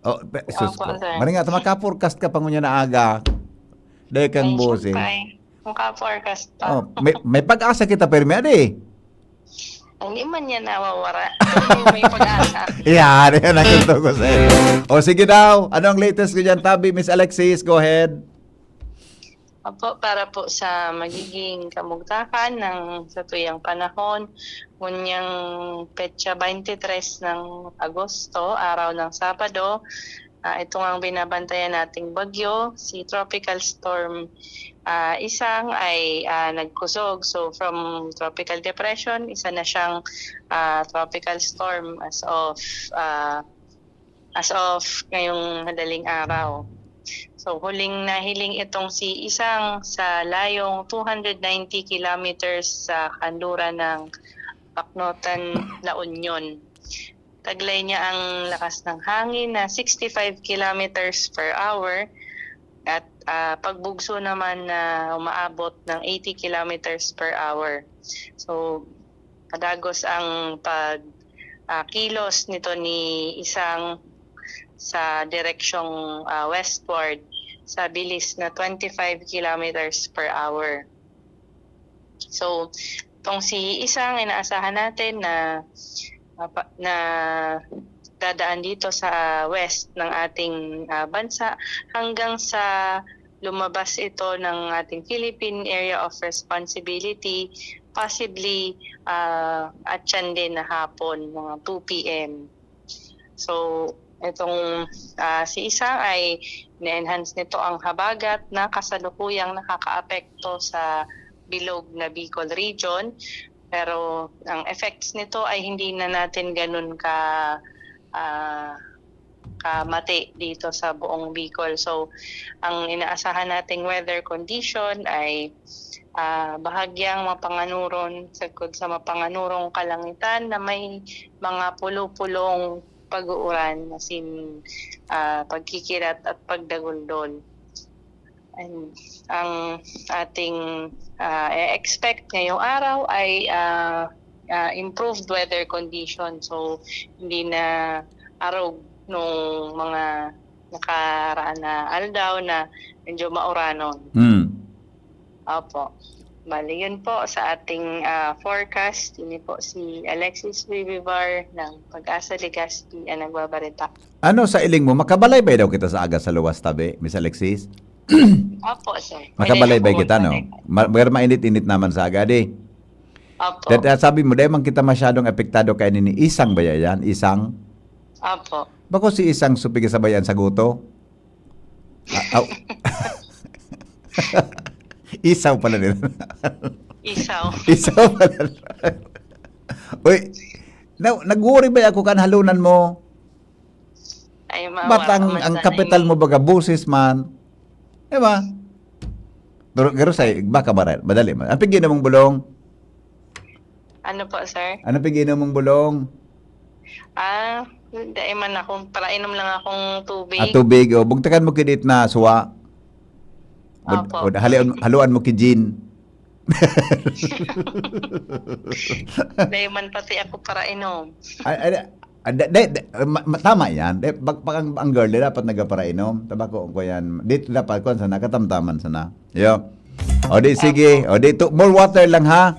Oh, sus ko. Mari nga maka-forecast ka pangunya na aga. Dahil kang boses. Maka-forecast pa. Oh, may pag-asa kita permi ade. Hindi man yan nawawara. May pag-asa. Yan ang gusto ko sa'yo. O sige daw, ano ang latest ko dyan, Tabi? Miss Alexis, go ahead. Opo, para po sa magiging kamugtakan ng sa tuyang panahon, ngunyang petsa 23 ng Agosto, araw ng Sabado, ito ang binabantayan nating bagyo, si Tropical Storm Isang ay nagkusog. So from Tropical Depression, isa na siyang Tropical Storm as of ngayong madaling araw. So huling nahiling itong si Isang sa layong 290 kilometers sa kanluran ng Pacnotan, La Union. Taglay niya ang lakas ng hangin na 65 kilometers per hour at pagbugso naman na umaabot ng 80 kilometers per hour. So kadagos ang pagkilos nito ni Isang sa direksyong westward sa bilis na 25 kilometers per hour. So, itong si Isang, inaasahan natin na dadaan dito sa west ng ating bansa hanggang sa lumabas ito ng ating Philippine Area of Responsibility, possibly at yan din na hapon, mga 2 p.m. So, itong si Isang ay na-enhance nito ang habagat na kasalukuyang nakakaapekto sa bilog na Bicol region. Pero ang effects nito ay hindi na natin ganun kamati dito sa buong Bicol. So, ang inaasahan nating weather condition ay bahagyang mapanganuron sagkod sa mapanganurong kalangitan na may mga pulo-pulong pag-uuran, asin pagkikirat at pagdaguldol. And ang ating expect ngayong araw ay improved weather condition. So hindi na araw nung mga nakaraan na aldaw na medyo mauranon. Opo. Bali, yun po sa ating forecast. Yun po si Alexis Vivivar ng Pag-asa Legazpi ang nagbabarita. Ano sa iling mo? Makabalay ba daw kita sa aga sa luwas tabi, Miss Alexis? Opo, sir. Makabalay ba Pwede kita, po, no? sir. Mainit-init naman sa aga, di. Opo. Sabi mo, dahil man kita masyadong apektado kay ni Isang ba yan? Isang? Opo. Bako si Isang supig sa bayan sa guto? Isaw pala nila. Isaw. Isaw pala. Uy, nag-worry ba ako kan halunan mo? Ay, Batang ang kapital mo baga busis man. Diba? Pero say, baka madali man. Ang pigin mong bulong? Ano po, sir? Ano pigin mong bulong? Hindi man akong, parainom lang akong tubig. Tubig. O, bugtakan mo kidit na suwa. Opo. O, haluan mo kidjin. Dahil man pati ako parainom. Tama yan. Ang girl, dapat nagparainom. Tabako ko yan. Dito dapat ko sana katamtaman sana. Yo. O di sige. O di more water lang ha.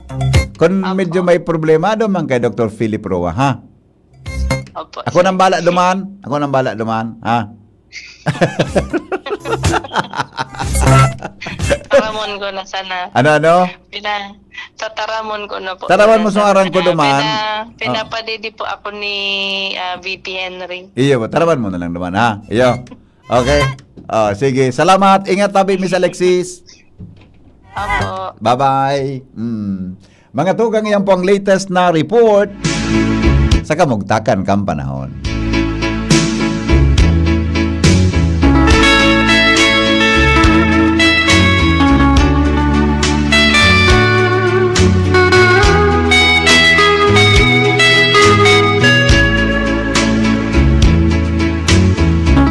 Kung medyo may problema man kay Dr. Philip Roa ha. Opo. Ako nang bala duman. Ha. Taramon ko na sana. Ano? Tataramon ko na po. Taramon mo sa aran ko duman. Pinapadidi po ako ni VP Henry. Iyo, taraban mo na lang duman ha. Iyo. Okay. Sige. Salamat. Ingat tabi, Miss Alexis. Opo. Bye-bye. Mga tugang, yan po ang latest na report sa kamugtakan kang panahon.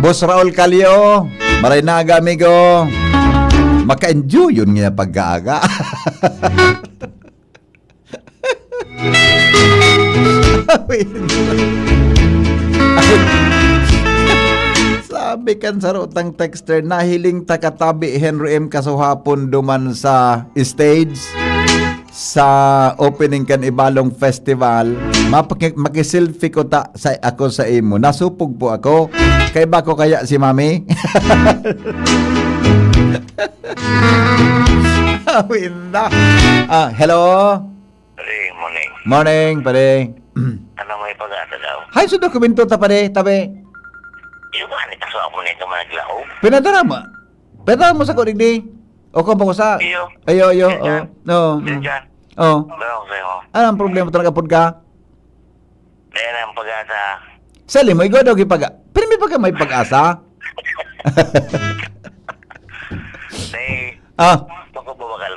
Boss Raul Calio, maray naga amigo. Maka-enjoy yun nga pagkaaga. Sabi kan sa rutang texter, nahiling takatabi Henry M. Kasuhapon duman sa stage sa opening kan Ibalong Festival. Makiselfie ko ako sa imo. Nasupog po ako. Kay ba ko kaya si Mami? Winda. Hello. Morning. Morning, pare. Ano may pag-asa daw? Hay, so dokumento ta pare, tabi. Yung ano, taso ako nito managlaog. Pinadara mo sa kudigdi. O kung ko sa... Iyo. Ayo. Diyan. No. Diyan. Oh. Pero sa'yo. Ano ang problema talaga pod ka? Dahil ang pag-asa. Sali mo, ikaw daw pero may may pag-asa? Dahil,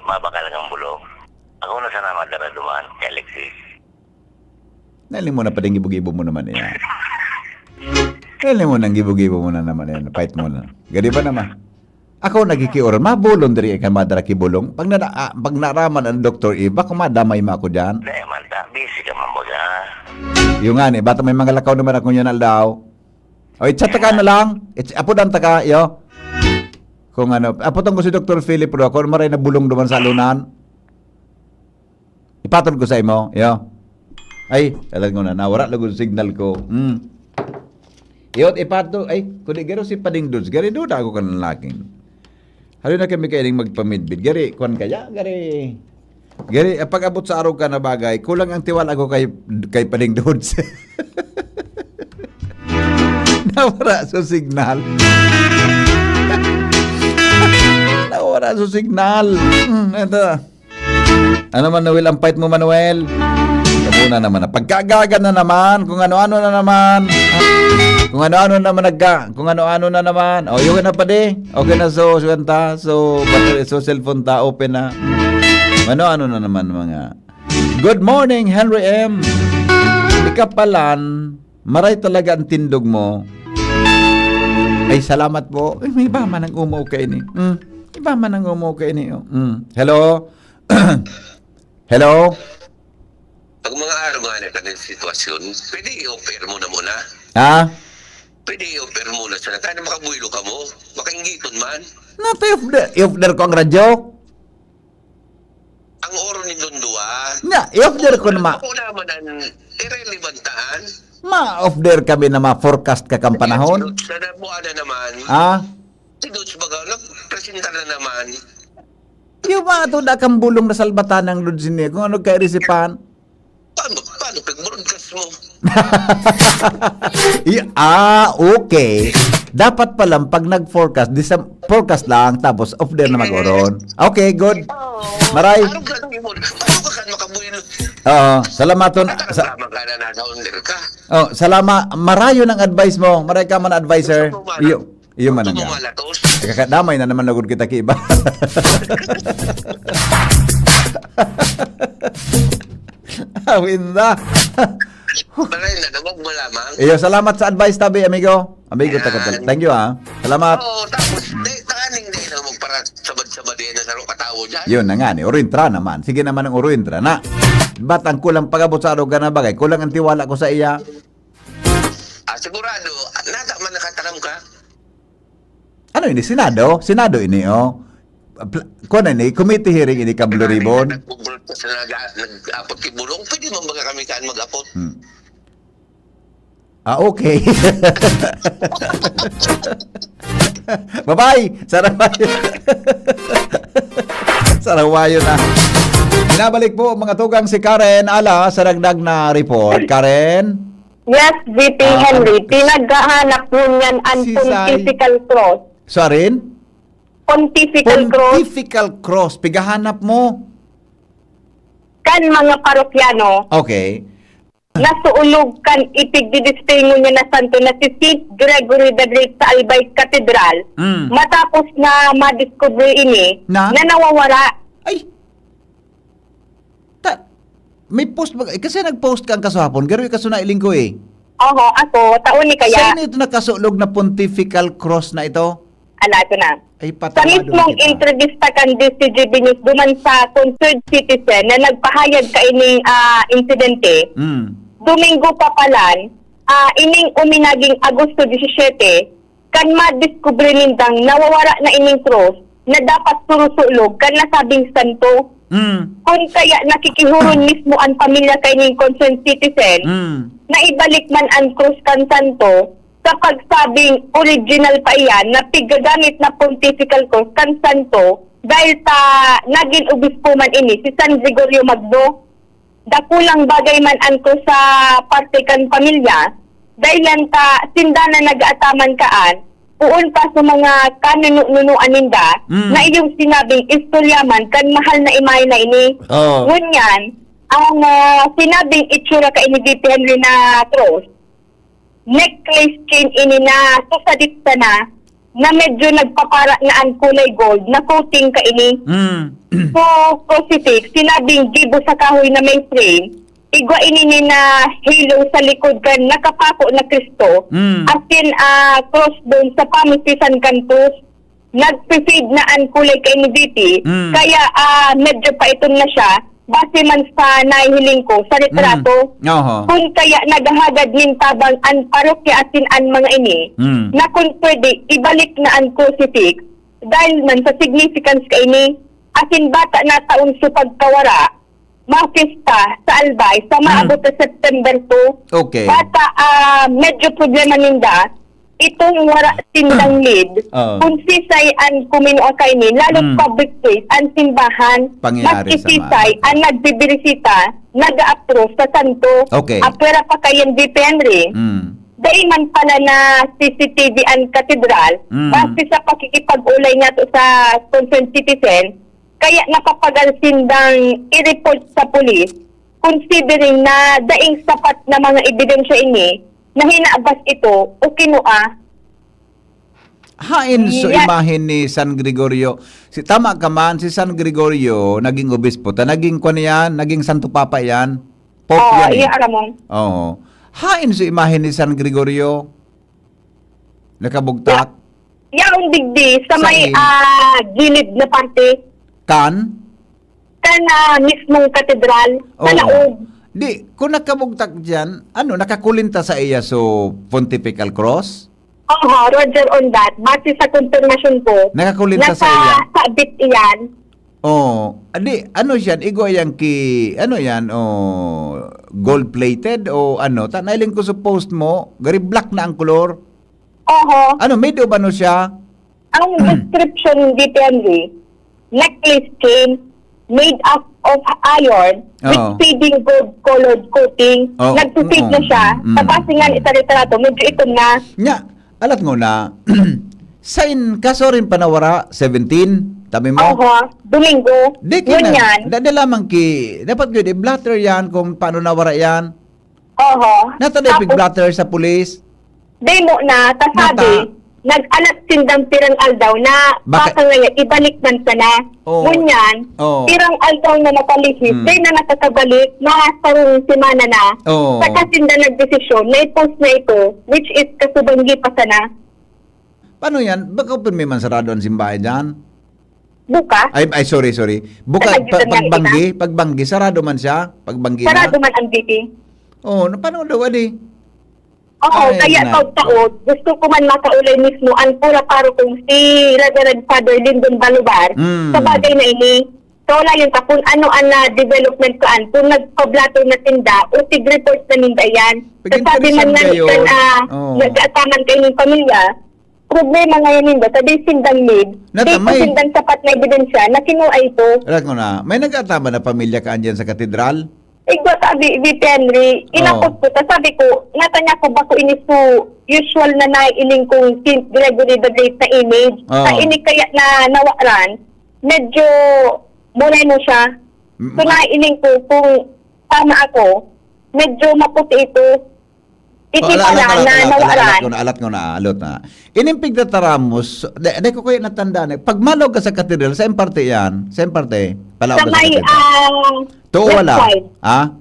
mabakal ng bulong. Ako na sana madara duman kay Alexis. Naling mo na pa din gibo-gibo mo naman yan. Naling mo nang gibo-gibo mo na naman yan. Fight mo na. Gadi ba naman? Ako nagikiuran. Mabulong diri kan madara kibulong. Pag naraman ang Dr. Eva, kung madamay mo ako dyan. Dahil man ta, busy ka man baga. Yung nga ni, bata may mga lakaw naman ako yun aldaw. O, chat ka na lang. Apudan ta ka, yo. Kung ano, apotong ko si Dr. Philip Roa, kung maray na bulong duman sa lunan. Ipatol ko sa imo, yo. Ay, talagang na, nawara lago signal ko. Iyot, ipatol, ay, kundi garo si Pading Dudes, gari doon ako ka ng laking. Halo na kami kailing magpamidbid. Gari, kuwan kaya, gari. Gari, pag abot sa araw ka na bagay, kulang ang tiwala ko kay Pading Dudes. Nawara sa signal. Nawara sa signal. Ito. Ano Manuel, ang fight mo Manuel? Kapuna naman na. Pagkagaga na naman. Kung ano-ano na naman. Kung ano-ano na naman. O, yun na pa di. Okay na so battery, so cellphone ta, open na. Ano-ano na naman mga. Good morning, Henry M. Ikapalan, maray talaga ang tindog mo. Ay, salamat po. Ay, may iba man ang umaw kayo ni. Iba man ang umaw kayo ni. Hello? Hello? Pag mga araw nga na ng sitwasyon, pwede i-offer mo na muna. Ha? Pwede i-offer muna siya. Kaya na makabuhilo ka mo. Makaingiton man. Nato i-offer ko ang radyo. Ang oro ni Dondua. Nga, i-offer ko na Ako naman ang irrelevantaan. ma-offer kami na ma-forecast ka kang panahon. Sa nabuha na naman. Ah? Si Dutch baga, nag-presenta na naman. Yung mga ito na kang bulong na salbatan ng Lord Sinia, kung ano kay resipan. Paano pag-broadcast mo? Okay. Dapat palang pag nag-forecast, forecast lang, tapos off there na mag-oron. Okay, good. Maray. Paano ka kan makabuhilo? Oo, salamaton. Tama ka na nasa under ka. Oh, marayo ng advice mo. Maray ka man advisor. Iyo man nga. Kakadamay na naman lagod kita kiba. Awin na. Maray na, nagwag mo lamang. Iyo, salamat sa advice tabi, amigo. Amigo, thank you ha. Salamat. Oo, tapos, takaning day na magpara sabad-sabad din na sa katawo dyan. Yun na nga ni, Uruintra naman. Sige naman ang Uruintra na. Ba't ang kulang pagabot sa araw ka na bagay? Kulang ang tiwala ko sa iya. Sigurado, nata man nakataram ka? Ano ini? Senado? Senado ini, oh. Kung ini, committee hearing ini ka Blue Ribbon. Nag-broadcast na nag-apot kibulong, pwede man baga kami kaan mag-apot? Okay. Bye-bye! Sarawayo. Sarawayo na. Binabalik po mga tugang si Karen Ala sa dagdag na report. Karen? Yes, VP Henry. Pinaghahanap po niyan ang Si pontifical cross. Sarin? Pontifical cross. Pontifical cross. Pigahanap mo. Kan mga parokyano, Okay. nasuulog kan ipigdidistingo niya na santo na si St. Gregory the Great sa Albay Cathedral. Matapos na madiscover ini, Na nawawala. Ay! May post ba? Kasi nag-post kang kasahapon. Garo yung kaso na iling ko eh. Oho, ako, taon ni kaya. Saan ito nakasulog na pontifical cross na ito? Ala, ito na. Ay, Sa patawado mismong kita. entrevista kan DCGB News duman sa concerned citizen na nagpahayag ka ining insidente, Domingo pa palan, ining uminaging Agosto 17, kan madiskubre nindang nawawala na ining cross na dapat surusulog kan nasabing santo. Kung kaya nakikihuron mismo ang pamilya kay ning concerned citizen, na ibalik man ang cross kan santo, sa pagsabing original pa iyan na pigagamit na pontifical cross kan santo dahil ta naging obispo man ini si San Gregorio Magno. Dakulang bagay man ang cross sa parte kan pamilya dahil lang ta sindana nag-aataman kaan uon pa sa mga kanunuan ninda na iyong sinabing istoryaman kan mahal na imay na ini. Ngunyan, ang sinabing itsura ka ini VP Henry na cross, necklace chain ini na susadit na medyo nagpapara na ang kulay gold na coating ka ini. So, crucifix, sinabing gibo sa kahoy na may frame, igwa ini na halo sa likod kan nakapako na Kristo, as in crossbones sa pamitisan kantos, nagpifid na ang kulay kay ni VP, kaya medyo pa ito na siya, base man sa nahihiling ko sa retrato, kung kaya naghahagad nin tabang ang parokya asin ang mga ini, na kung pwede, ibalik na ang crucifix, dahil man sa significance ka ini, asin bata na taon sa pagkawara, mapista sa Albay sa maabot sa September 2. Okay. Bata medyo problema ninda itong wara tindang lead kung sisay ang kumino kay ni lalo public place ang simbahan magkisisay ang nagbibirisita nag-approve sa santo apera pa kayan VP Henry dahil man pala na CCTV ang katedral base sa pakikipag-ulay nga to sa concerned citizen kaya nakapagalsindang i-report sa pulis considering na daing sapat na mga ebidensya ini na hinaabas ito o kinua. Hain so imahin ni San Gregorio. Tama ka man, si San Gregorio naging obispo. Naging kwan yan, naging Santo Papa yan. Pope yan. Iya alam mo. Oo. Hain so imahin ni San Gregorio. Nakabugtak. Yaong digdi sa may gilid na parte. Kan mismong katedral sa laog. Di, kung nakabugtak dyan, nakakulinta sa iya so pontifical cross? Oo, Roger on that. Base sa confirmation ko, Nakakulinta sa iya. nakasabit iyan. Oh, adi ano yan? Igo yang ano yan? Oh, gold-plated o ano? Nailing ko sa post mo, gari black na ang color. Oo. Ano, made of ano siya? Ang description dito, Henry, necklace chain made up of iron with Oo. fading gold-colored coating. Oo, Nagsusate na oo, siya. mm. Tapos nga isa retrato, medyo ito na. Nya, alat ngo na. Sign kaso rin panawara 17. Tabi mo. Oo, Domingo. Di Yun kina. yan. Lamang dapat gyud i-blatter yan kung paano nawara yan. Oo. Nata Tapos, blatter sa pulis. demo na, tasabi, nag-alat sindang pirang aldaw na Bakit? baka ngayon, ibalik man ka na. Oo. Ngunyan, Oo. pirang aldaw na nakalihis, Mm. day na nakakabalik, nakasarong simana na. Oo. Saka sinda nagdesisyon, na i-post na ito, which is kasubanggi pa sana. Paano yan? Baka open may mansarado ang simbahan dyan? Buka, Ay, sorry. Buka, Saan nagdito na pagbanggi, sarado man siya. Pagbanggi sarado na. man ang BP. Oo, paano daw, adi? Oo, Ay, kaya na. taod, gusto ko man makaulay mismo ang pura paro kung si Reverend Father Lyndon Balubar Mm. sa bagay na ini. So wala yun ta kung ano ang development ko an kung nagpablato na tinda o tig-report na ninda yan. Pag Sabi man nga interesan kayo, oo. nag-ataman kayo ng pamilya, problema ngayon ninda, sabi sindang lead, di ko Natamay. sindang sapat na ebidensya na kinuha ito. Alam ko na, may nag-atama na pamilya ka andyan sa katedral? Igwa sabi, VP Henry, inapot ko, ta sabi ko, natanya ko ba ko inisu usual na naiiling kong Gregory the Great na image. Oo. Sa ini kaya na nawaran, medyo mulay mo siya. So naiiling ko kung tama ako, medyo maputi ito. Iti pala na nawaran. Alat ko na. Inimpig na taramos, di ko kayo natandaan. Pag malog ka sa katedral, sa parte yan? Sa parte? Palaog Sa ka sa may katedral. To left wala? side.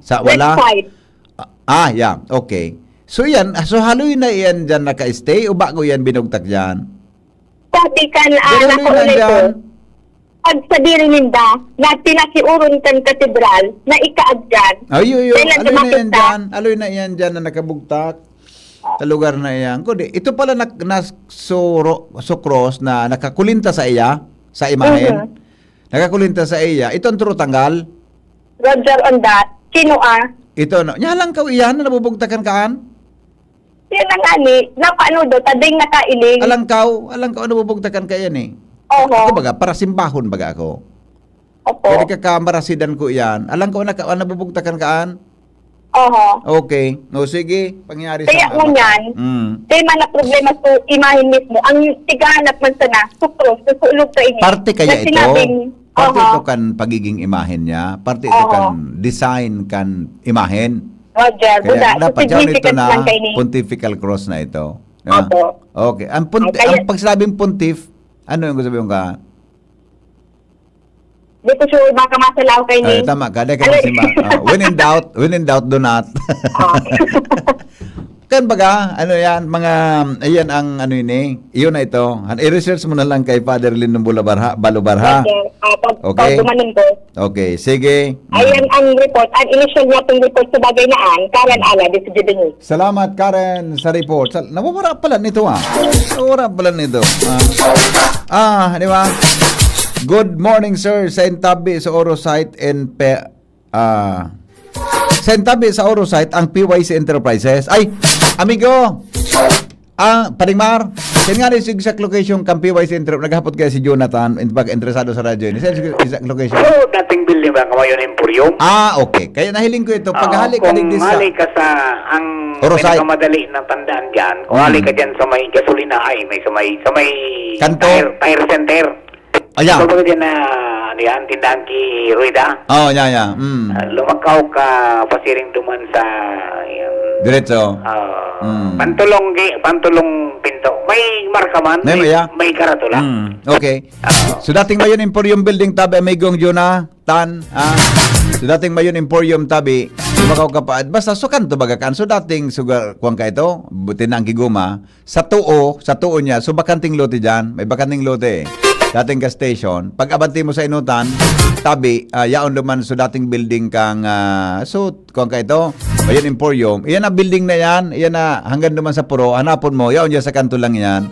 Sa Left wala? side. Yeah, okay. So yan, so haloy na yan dyan naka-stay o bago yan binugtak dyan? Sabi ka na Haloy na nakaulay ko. dyan. Pag sa diri ninda, na pinakiuron kan katedral, na ikaagyan. Aloy Kailan na dumakit yan ka? dyan. Aloy na yan dyan na nakabugtak. Sa lugar na yan. Kundi, ito pala cross na nakakulinta sa iya, sa imahen. Nakakulinta sa iya. Ito ang turo tanggal. Roger on that. Kinua. Ito, no. Nya lang ka iyan na nabubugtakan kaan? Yan ang ani. Napaano do, tading nakailing. Alang ka nabubugtakan ka yan eh. Oho. Ako baga, para simbahon baga ako. Opo. Kaya kamarasidan ko yan. Alang ka nabubugtakan kaan? Oho. Okay. No, sige. Pangyari Kaya sa... mo yan, kaya man na problema sa imahin mismo, ang tigahanap man sana, sukros, susulog sa inyo. Parte kaya Na ito. sinabing, Parte oho, ito kan pagiging imahen niya. Parte ito Oo. kan design kan imahen. Roger, buda, Kaya dapat so yan ito significant na man kayo ni. pontifical cross na ito. Yeah. Opo. Okay. Ang Kaya- pagsabing pontiff, ano yung gusto mo ka? Di ko sure, baka masalaw kayo ni. Ay, tama ka. Dahil ka masimba. When in doubt, do not. Kan baga, ano yan, ayan ang ano yun eh. Iyon na ito. I-research mo na lang kay Father Lindon Balubarha. Roger, Okay. pag dumanin ko. Okay, sige. Ayan ang report, ang initial natin report sa bagay na ang, Karen Ala, di sa Jibini. Salamat Karen sa report. Nawawala pala nito Nawawala pala nito. Di ba? Good morning sir. Sa Intabi sa Orosite and sa Intabi sa Orosite ang PYC Enterprises. Ay, amigo. Paringmar. Yan nga rin sa exact location kang PYC Enterprises. Naghapot kaya si Jonathan interesado sa radyo. Sa exact location. Pero dating building ba kamayon Emporium? Okay. Kaya nahiling ko ito. Paghalik ka kung din sa... hali ka sa ang Orosite. pinakamadali na tandaan dyan, kung hali ka dyan sa may gasolina ay may sa may Kanto. tire center. Ayan. So baga dyan na ano yan, tindahan ki Rueda. Yeah. Lumakaw ka pasiring duman sa Diretso. pantulong pinto. May marka man, may karatula. Okay. So dating Mayon Emporium Building tabi amigong Jonathan. So dating Mayon Emporium tabi lumakaw ka pa. Basta sukan to bagakan. So dating sugar kuwang ka ito, buti na ang giguma. Sa tuo niya, so bakanting lote dyan. May bakanting lote eh. dating ka station, pag abanti mo sa inutan, tabi, yaon naman sa dating building kang kung ka ito, ayan Emporium, iyan na building na yan, iyan na hanggang naman sa puro, hanapon mo, yaon dyan sa kanto lang yan.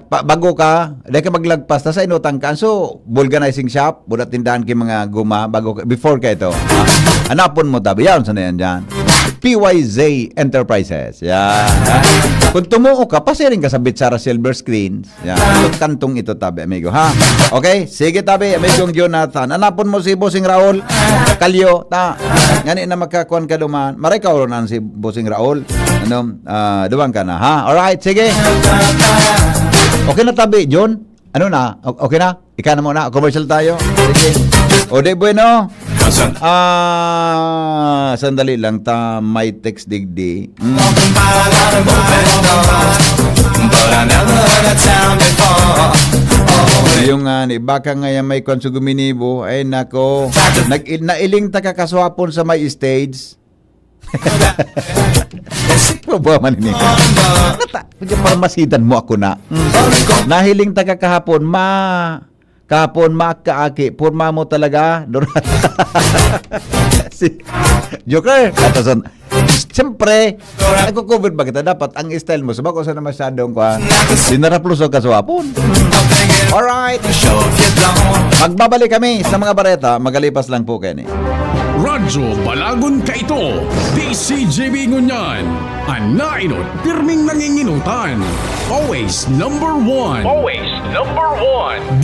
Bago ka, dahil ka maglagpas na sa inutan ka, so vulcanizing shop, budat tindahan ki mga guma, before ka ito. Hanapon mo tabi, yaon sa na yan dyan. PYZ Enterprises. Yan. Kung tumuo ka, pasiring ka sa Bitsara Silver Screens. Yan. Kantong ito tabi, amigo. Ha? Okay? Sige tabi, amigong Jonathan. Hanapon mo si Bossing Raul. Kalyo. Ngani na magkakuan ka duman. Maray ka urunan si Bossing Raul. Duman ka na. Ha? Alright, sige. Okay na tabi, John? Ano na? Okay na? Ika na muna. Commercial tayo. Sige. O de bueno. Sandali lang ta may text digdi. Yung baka ngayon may konsuguminibo ay nako nailing ta kakaswapon sa may stage. Problema ni parmasidan mo ako na. Nahiling ta kahapon Kapon makaaki, purma mo talaga. Joker, katasan. Siyempre, nagko-cover ba kita? Dapat ang style mo, sabako sa na masyadong dinarapluso ka sa wapon. Alright. Magbabalik kami sa mga bareta, magalipas lang po kayo ni. Radyo Balagon ka ito, DCJB Ngunyan, anainot, pirming nanginginutan, always number one,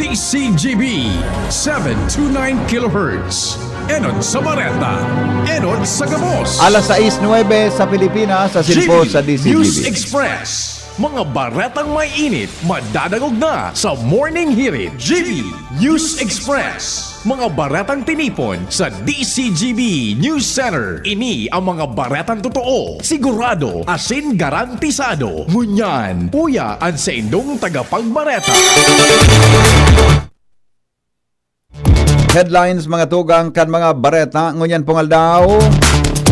DCJB, 729 kHz, enod sa Bareta, enod sa Gabos. Alas 6:09 sa Pilipinas, sa Silpo sa DCJB. News Express. Mga baretang may init, madadagog na sa Morning Hirit. GB News Express. Mga baretang tinipon sa DCGB News Center. Ini ang mga baretang totoo, sigurado, asin garantisado. Ngunyan, puya ang sa indong tagapagbareta. Headlines mga tugang kan mga bareta ngunyan pungal daw.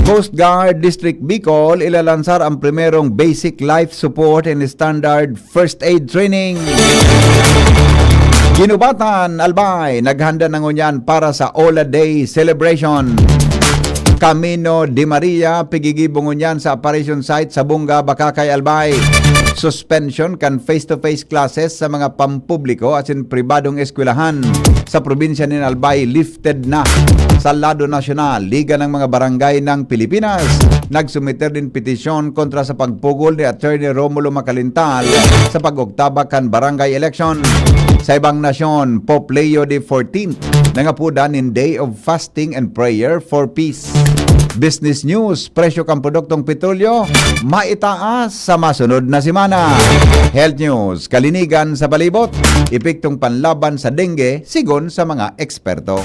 Coast Guard District Bicol ilalansar ang primerong basic life support and standard first aid training. Ginubatan, Albay, naghanda ng ngunyan para sa Ola Day celebration. Camino de Maria, pigigibong ngunyan sa operation site sa Bunga, Bakakay, Albay. Suspension kan face-to-face classes sa mga pampubliko at sin pribadong eskwelahan sa probinsya ni Albay lifted na. Sa lado nasyonal, Liga ng mga Barangay ng Pilipinas nagsumiter din petisyon kontra sa pagpugol ni Attorney Romulo Macalintal sa pag-oktaba kan barangay election. Sa ibang nasyon, Pope Leo XIV nangapudan in Day of Fasting and Prayer for Peace. Business news, presyo kang produktong petrolyo maitaas sa masunod na semana. Health news, kalinigan sa palibot, epektong panlaban sa dengue sigon sa mga eksperto.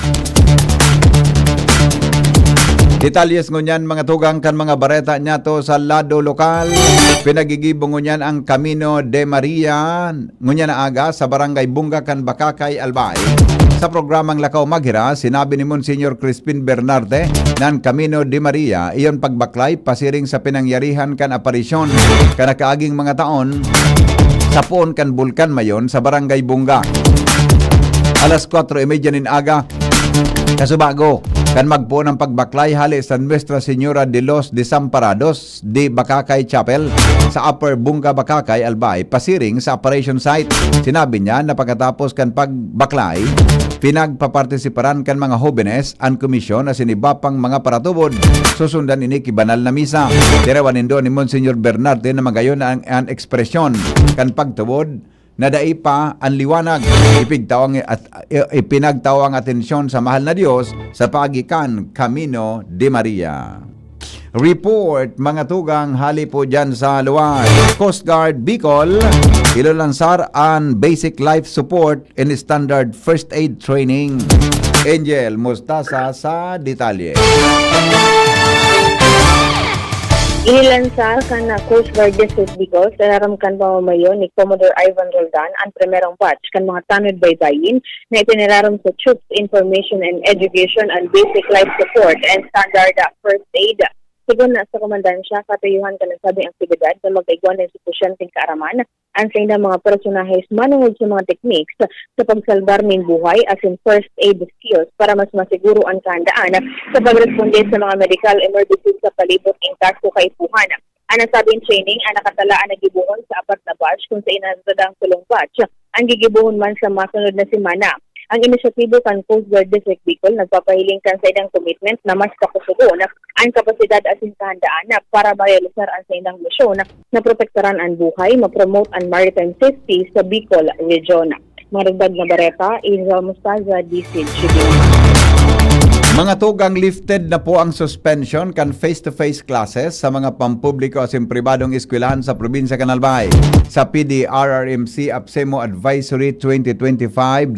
Detalyes ngunyan mga tugang kan mga bareta nyato sa lado lokal. Pinagigibong ngunyan ang Camino de Maria ngunyan na aga sa barangay Bunga kan Bakakay, Albay. Sa programang Lakaw Maghira, sinabi ni Monsignor Crispin Bernarte na ang Camino de Maria iyon pagbaklay pasiring sa pinangyarihan kan aparisyon kanakaaging mga taon sa puon kan Bulkan Mayon sa barangay Bunga. Alas 4:30 nin aga kasubago kan magpo ng pagbaklay hali sa Nuestra Señora de los Desamparados de Bakakay Chapel sa Upper Bunga, Bakakay, Albay, pasiring sa operation site. Sinabi niya na pagkatapos kan pagbaklay, pinagpapartisiparan kan mga jóvenes ang komisyon na sinibapang mga paratubod. Susundan ini kibanal na misa. Tirawanin doon ni Monsignor Bernarte na magayon ang ekspresyon kan pagtubod na dai pa ang liwanag. Ipinagtaw ang atensyon sa mahal na Diyos sa pagikan Camino de Maria. Report mga tugang hali po dyan sa luwag. Coast Guard Bicol ilalansar ang basic life support and standard first aid training. Angel Mustasa sa detalye. Inilansar kan na Coast Guard District Bicol sa naramkan pamamayo ni Commodore Ivan Roldan ang primerong batch kan mga tanod baybayin na itiniraram sa Troops Information and Education and Basic Life Support and Standard First Aid Sigon na sa komandansya, katayuhan ka ng sabing aktibidad na magkaigwan ng institusyanteng kaaraman ang sa ilang mga personahes manungod sa mga techniques sa pagsalbar ng buhay as in first aid skills para mas masiguro ang kahandaan sa pagresponde sa mga medical emergencies sa palibot ng kaso kaipuhan. Ang nasabing training ang nakatalaan na gibuhon sa 4 na batch kung sa inadadang tulong batch ang gigibuhon man sa masunod na semana. Ang inisyatibo kan Coast Guard District Bicol nagpapahiling kan sa ilang commitment na mas kapusugon ang kapasidad asin kahandaan para marealisar ang sa ilang misyon na protektaran ang buhay, mapromote ang maritime safety sa Bicol Region. Maragdag na bareta, Israel Mustaza, DCGB. Mga tugang lifted na po ang suspension kan face-to-face classes sa mga pampubliko at pribadong eskwelahan sa probinsya Canalbay. Sa PDRRMC APSEMO Advisory 2025-21,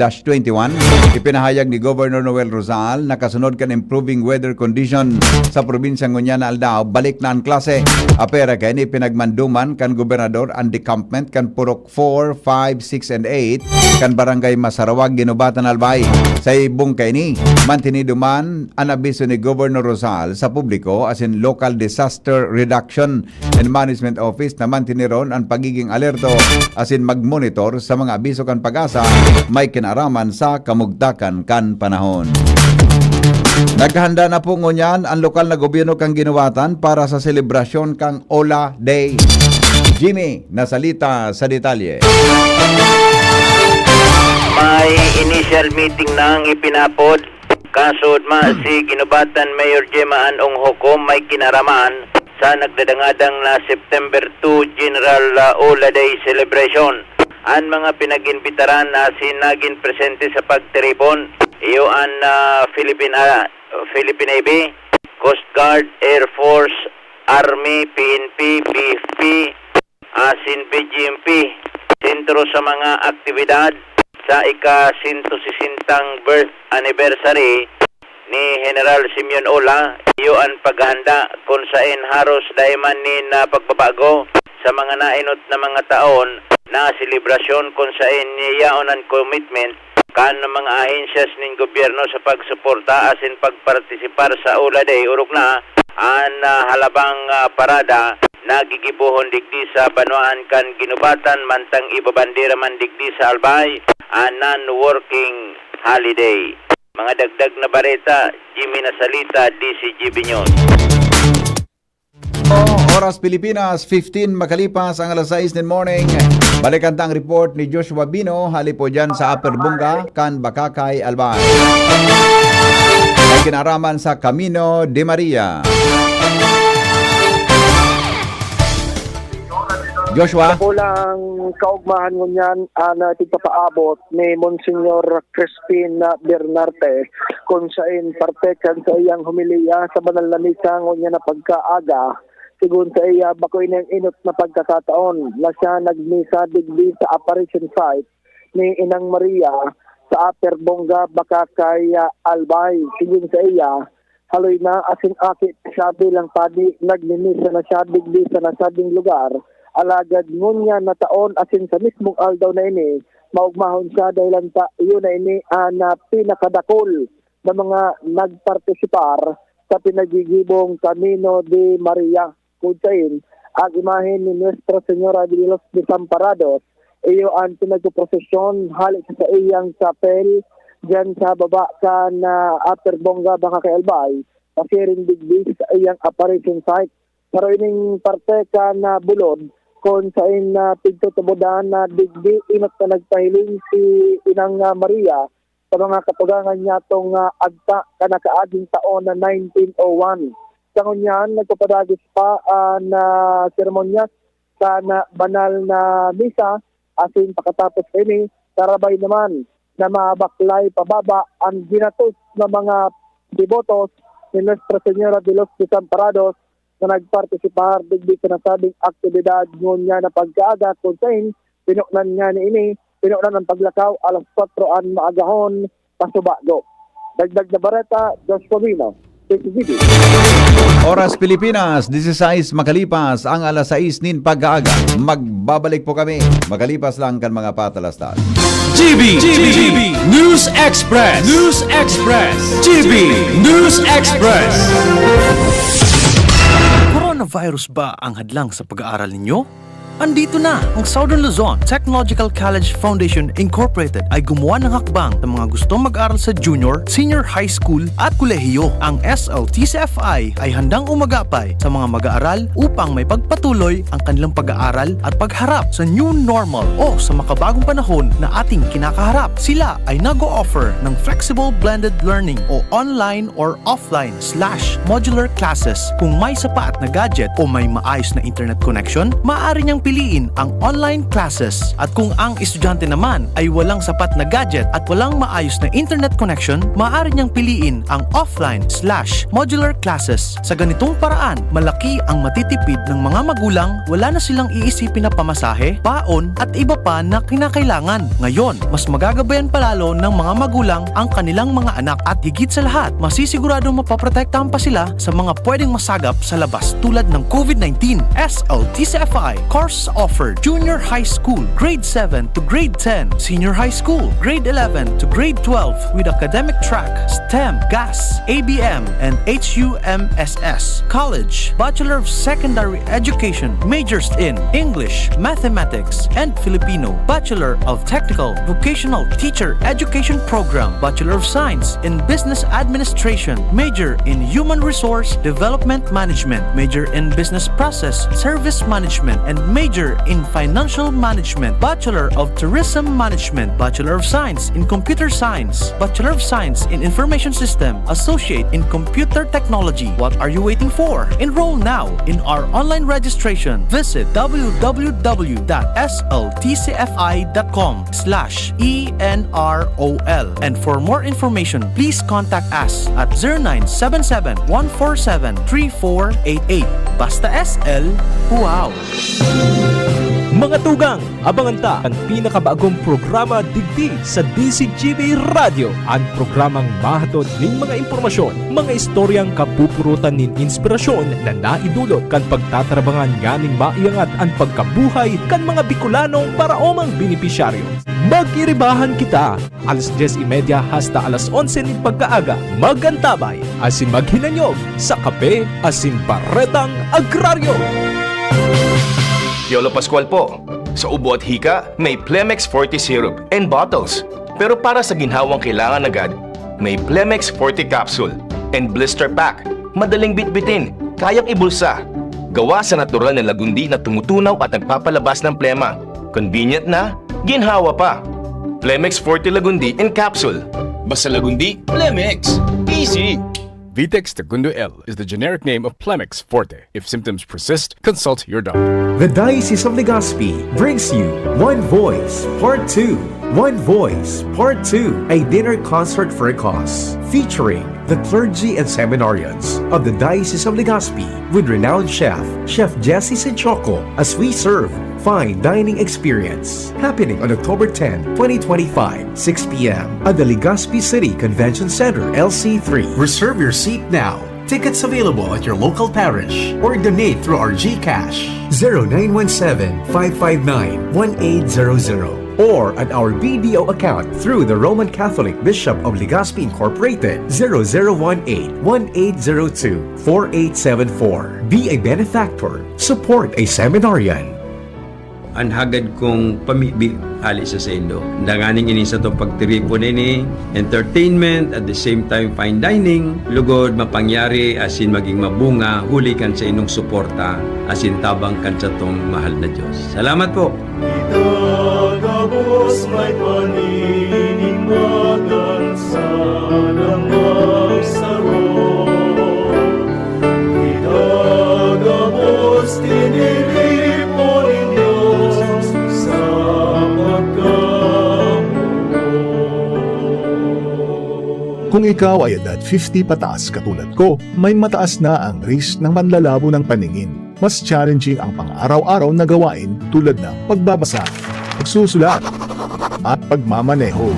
ipinahayag ni Governor Noel Rosal na kasunod kan improving weather condition sa probinsya Ngunyana Aldao, balik na ang klase. Apera kay ni pinagmanduman kan gobernador ang decampment kan Purok 4, 5, 6, and 8 kan Barangay Masarawag, Ginubatan, Albay. Sa ibong kay ni, mantiniduman ang abiso ni Governor Rosal sa publiko as in Local Disaster Reduction and Management Office na mantiniron ang pagiging alerto as in magmonitor sa mga abiso kan pag-asa may kinaraman sa kamugtakan kan panahon. Naghanda na po ngunyan ang lokal na gobyerno kang Ginubatan para sa selebrasyon kang Ola Day. Jimmy, nasalita sa detalye. May initial meeting nang ipinapod kasod si Ginubatan Mayor Gemma Anong Hukom may kinaraman sa nagdadangadang na September 2 General Ola Day Celebration. Ang mga pinag-imbitaran na sinagin presente sa pagtiripon, iyo ang Philippine Navy, Coast Guard, Air Force, Army, PNP, BFP, asin BGMP. Sentro sa mga aktibidad sa ika-160 birth anniversary ni General Simeon Ola, iyo ang paghahanda kung saan haros daiman ni na pagbabago sa mga nainot na mga taon na selebrasyon kung saan niyaon ang commitment kan ng mga ahensyas ng gobyerno sa pagsuporta asin pagpartisipar sa Ola Day. Urog na ang halabang parada nagigibuhon digdi sa Banuan kan Ginubatan mantang ibabandera man digdi sa Albay a non-working holiday. Mga dagdag na bareta, Jimmy Nasalita, DCGB News. Oras Pilipinas, 15 makalipas ang alas 6 ng morning. Balikan ang report ni Joshua Bino, halipo dyan sa Upper Bunga, kan Bakakay, Albay. May kinaraman sa Camino de Maria. Joshua? Kulang kaugmahan ngunyan na tigpapaabot ni Monsignor Crispin Bernarte kung saan parte kan sa iyang humiliya sa banal na misa ngunyan na pagkaaga. Sigun sa iya bakoy ng inot na pagkakataon na siya nagmisa digdi sa apparition site ni Inang Maria sa Upper Bunga, Bakakay, Albay. Sigun sa iya haloy na asing akit sabi lang padi nagmimisa na siya digdi sa nasabing lugar. Alagad ngunya na taon asin sa mismong aldaw na ini maugmahon siya dahil ta iyon na ini na pinakadakol na mga nagpartisipar sa pinagigibong Camino de Maria. Kudsain ang imahen ni Nuestra Señora de los Desamparados iyo ang pinagprosesyon halik sa iyang chapel dyan sa baba kan Upper Bunga, Bakakay, Albay pasiring digdi sa iyang apparition site. Pero ining parte ka na bulod kung saan pigtutubudan na digdi inot na nagpahiling si Inang Maria sa mga katugangan niya itong agta kanakaaging taon na 1901. Sa ngunyan, nagpapadagis pa na seremonyas sa banal na misa asin pakatapos ini, tarabay naman na mabaklay pababa ang ginatos na mga devotos ni Nuestra Señora de los Desamparados na nagpartisipar digdi sa nasabing aktibidad ngunya na pagkaaga kung saan pinuknan nga ni ini, pinuknan ang paglakaw alas 4 an maagahon pasubago. Dagdag na bareta, Joshua Bino, CCTV. Oras Pilipinas, 16 makalipas ang alas 6 nin pag-aaga. Magbabalik po kami. Makalipas lang kan mga patalastas. GB News Express. News Express. GB News Express. coronavirus ba ang hadlang sa pag-aaral ninyo? Andito na ang Southern Luzon Technological College Foundation Incorporated ay gumawa ng hakbang sa mga gustong mag-aral sa junior, senior high school at kolehiyo. Ang SLTCFI ay handang umagapay sa mga mag-aaral upang may pagpatuloy ang kanilang pag-aaral at pagharap sa new normal o sa makabagong panahon na ating kinakaharap. Sila ay nag-o-offer ng flexible blended learning o online or offline/modular classes. Kung may sapat na gadget o may maayos na internet connection, maaari niyang piliin ang online classes. At kung ang estudyante naman ay walang sapat na gadget at walang maayos na internet connection, maaari niyang piliin ang offline/modular classes. Sa ganitong paraan, malaki ang matitipid ng mga magulang, wala na silang iisipin na pamasahe, baon at iba pa na kinakailangan. Ngayon, mas magagabayan palalo ng mga magulang ang kanilang mga anak at higit sa lahat, masisiguradong mapaprotektahan pa sila sa mga pwedeng masagap sa labas tulad ng COVID-19. SLTCFI course offered junior high school, grade 7 to grade 10, senior high school, grade 11 to grade 12 with academic track, STEM, GAS, ABM, and HUMSS. College, Bachelor of Secondary Education, majors in English, Mathematics, and Filipino. Bachelor of Technical Vocational Teacher Education Program, Bachelor of Science in Business Administration, major in Human Resource Development Management, major in Business Process Service Management, and major in Financial Management, Bachelor of Tourism Management, Bachelor of Science in Computer Science, Bachelor of Science in Information System, Associate in Computer Technology. What are you waiting for? Enroll now in our online registration. Visit www.sltcfi.com/ENROL. And for more information, please contact us at 0977-147-3488. Basta SL, wow! Mga tugang, abangan ta ang pinakabagong programa digdi sa DCGB Radio. Ang programang mahatod ning mga impormasyon, mga istoryang kapupurutan nin inspirasyon na naidulot kan pagtatrabangan nganing maiangat ang pagkabuhay kan mga Bicolanong para omang benepisyaryo. Magiribahan kita alas 10:30 hasta alas 11 ning pagkaaga. Magantabay asin maghinanyog sa kape asin baretang agraryo. Yolo Pascual po. Sa ubo at hika, may Plemex Forte Syrup and bottles. Pero para sa ginhawang kailangan agad, may Plemex Forte Capsule and Blister Pack. Madaling bitbitin, kayang ibulsa. Gawa sa natural na lagundi na tumutunaw at nagpapalabas ng plema. Convenient na, ginhawa pa. Plemex Forte Lagundi and Capsule. Basta lagundi, Plemex. Easy! Vitex Segundo L is the generic name of Plemex Forte. If symptoms persist, consult your doctor. The Diocese of Legazpi brings you One Voice Part 2. One Voice Part 2, a dinner concert for a cause, featuring the clergy and seminarians of the Diocese of Legazpi with renowned chef Jesse Senchoco, as we serve fine dining experience, happening on October 10, 2025, 6 p.m. at the Legazpi City Convention Center, LC3. Reserve your seat now. Tickets available at your local parish or donate through our GCash 0917-559-1800 or at our BDO account through the Roman Catholic Bishop of Legazpi Incorporated 0018-1802-4874. Be a benefactor. Support a seminarian. Ang hagad kong pamibi ali sa sendo. Danganing ini sa itong pagtiripo nini, entertainment, at the same time fine dining, lugod mapangyari asin maging mabunga, huli kan sa inong suporta, asin tabang kan sa itong mahal na Diyos. Salamat po! Itagabos may paninindigan sa namagsaro. Itagabos tinilipo ninyo sa Kung ikaw ay edad 50 pataas katulad ko, may mataas na ang risk ng panlalabo ng paningin. Mas challenging ang pang-araw-araw na gawain tulad ng pagbabasa, pagsusulat, at pagmamaneho.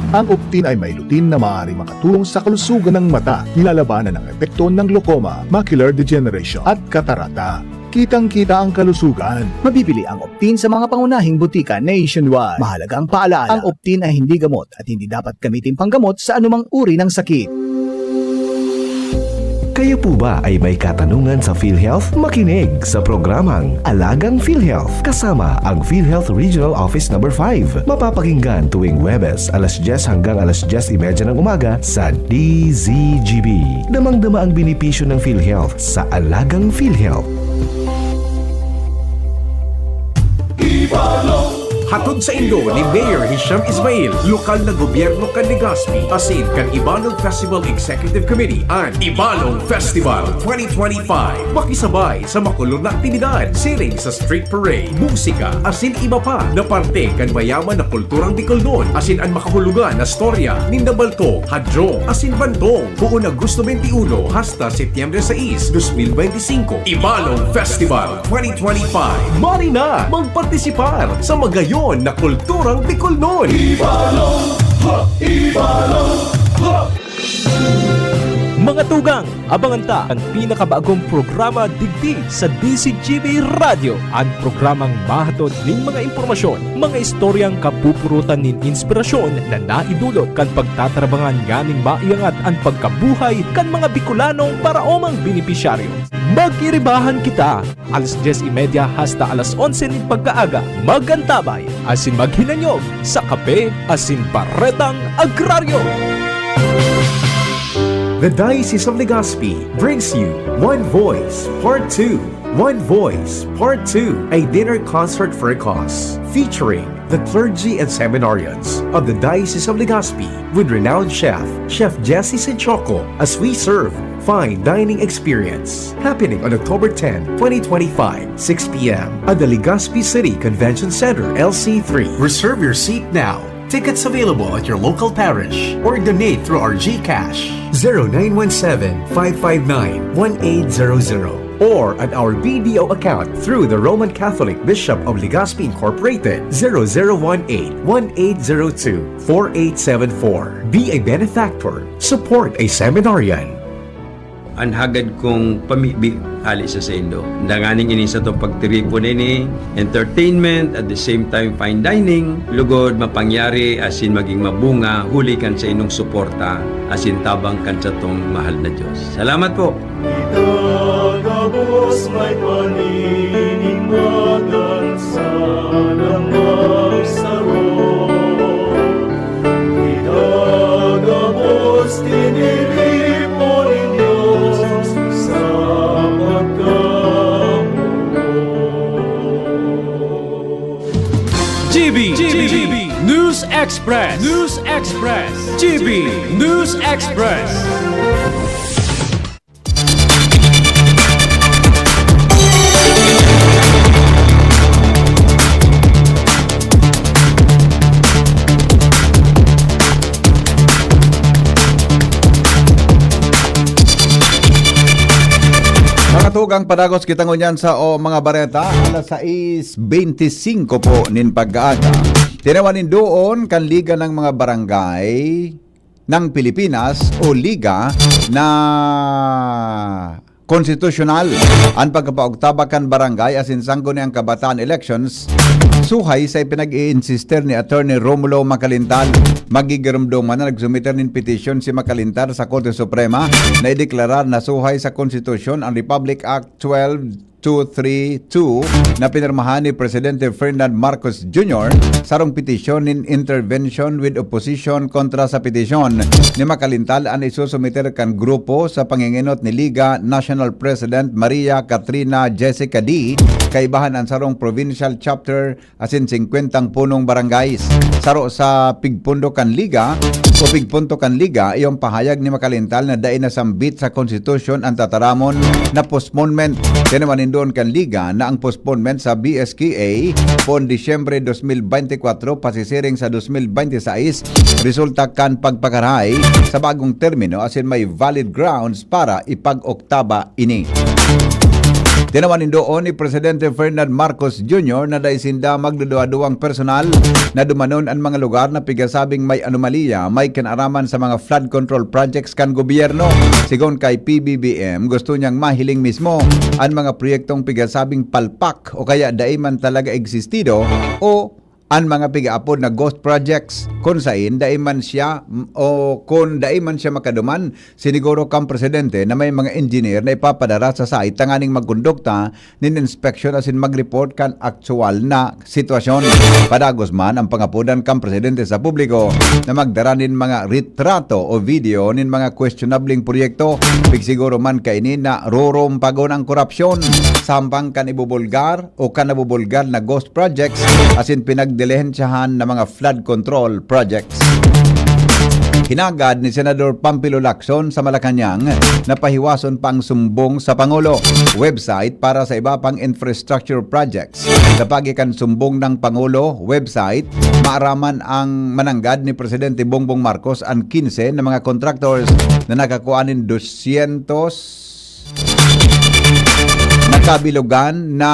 Ang Optin ay may lutin na maaari makatulong sa kalusugan ng mata, nilalabanan ng epekto ng glaucoma, macular degeneration at katarata. Kitang-kita ang kalusugan. Mabibili ang Optin sa mga pangunahing butika nationwide. Mahalaga ang paalala, ang Optin ay hindi gamot at hindi dapat gamitin panggamot sa anumang uri ng sakit. Kayo po ba ay may katanungan sa PhilHealth? Makinig sa programang Alagang PhilHealth kasama ang PhilHealth Regional Office No. 5. Mapapakinggan tuwing Huwebes alas 10 hanggang alas 10:30 ng umaga sa DZGB. Damang-dama ang benepisyo ng PhilHealth sa Alagang PhilHealth. Hatod sa Indo ni Mayor Hisham Ismail, lokal na gobyerno kan Legazpi, asin kan Ibalong Festival Executive Committee ang Ibalong Festival 2025. Makisabay sa makulong na aktibidad, siring sa street parade, musika, asin iba pa na parte kan mayaman na kulturang Bicolnon, asin ang makahulugan na storya ni Nabaltong, Hadjong, asin Bantong, buong Agosto 21 hasta Setyembre 6, 2025. Ibalong Festival 2025. Mari na magpartisipar sa magayon na kulturang Bicolnon. Ibalong, ha! Ibalong, ha! Mga tugang, abangan ta ang pinakabagong programa digdi sa DCGB Radio. Ang programang mahatod ning mga impormasyon, mga istoryang kapupurutan nin inspirasyon na naidulot kan pagtatrabangan ganing maiangat ang pagkabuhay kan mga Bicolanong paraomang benepisyaryo. Magiribahan kita alas 10:30 hasta alas 11 ning pagkaaga. Magantabay asin maghinanyog sa kape asin baretang agraryo. The Diocese of Legazpi brings you One Voice Part 2. One Voice Part 2, a dinner concert for a cause, featuring the clergy and seminarians of the Diocese of Legazpi with renowned chef Jesse Senchoco, as we serve fine dining experience, happening on October 10, 2025, 6 p.m. at the Legazpi City Convention Center, LC3. Reserve your seat now. Tickets available at your local parish or donate through our GCash 0917-559-1800 or at our BDO account through the Roman Catholic Bishop of Legazpi Incorporated 0018-1802-4874. Be a benefactor. Support a seminarian. Ang hagad kong pamibi ali sa Indo. Danganing ini sa to pagtiripon ini, entertainment at the same time fine dining, lugod mapangyari asin maging mabunga huli kan sa inong suporta asin tabang kan sa tong mahal na Diyos. Salamat po. Itagabos may paniningmagan sana magsaro. Itagabos tiniripon ninyo sa GB News Express. GB News Express. Tugang padagos kita ngunyan sa mga bareta alas 6:25 po nin pagkaaga. Tinawanin doon kan Liga ng mga Barangay ng Pilipinas o Liga na konstitusyonal ang pagkapaugtabakan barangay asin sangko ni ang kabataan elections. Suhay sa pinag-i-insister ni Attorney Romulo Macalintal. Magigiramdoman na nagsumiter ng petition si Macalintal sa Korte Suprema na ideklarar na suhay sa konstitusyon ang Republic Act 12232 na pinirmahan ni Presidente Ferdinand Marcos Jr. sarong petition in intervention with opposition kontra sa petition ni Macalintal ang isusumiter kan grupo sa panginginot ni Liga National President Maria Katrina Jessica D. Kaibahan ang sarong provincial chapter asin 50 punong barangays. Saro sa Pigpundo kan Liga o Pigpunto kan Liga, iyong pahayag ni Macalintal na dahil nasambit sa konstitusyon ang tataramon na postponement. Tinawanin doon kan Liga na ang postponement sa BSKA pon Disyembre 2024 pasisiring sa 2026 resulta kan pagpakaray sa bagong termino asin may valid grounds para ipag-oktaba ini. Tinawanin doon ni Presidente Ferdinand Marcos Jr. na daisinda magduduwa-duwang personal na dumanon ang mga lugar na pigasabing may anomalya, may kinaraman sa mga flood control projects kan gobyerno. Sigon kay PBBM, gusto niyang mahiling mismo ang mga proyektong pigasabing palpak o kaya daiman talaga existido o ang mga pigaapod na ghost projects kung saan daiman siya o kung daiman siya makaduman siniguro kang presidente na may mga engineer na ipapadara sa site tanganing magkondukta nin inspection asin mag-report kan aktual na sitwasyon. Padagos man ang pangapudan kang presidente sa publiko na magdara nin mga retrato o video nin mga questionabling proyekto siguro man kaini na rurumpagon ang korupsyon sampang kan ibubulgar o kan nabubulgar na ghost projects asin pinagdilihensyahan na mga flood control projects. Hinagad ni Senador Pampilo Lacson sa Malacanang na pahiwason pang sumbong sa Pangulo website para sa iba pang infrastructure projects. Sa pagikan sumbong ng Pangulo website, maaraman ang mananggad ni Presidente Bongbong Marcos ang 15 na mga contractors na nakakuanin 200 nakabilugan na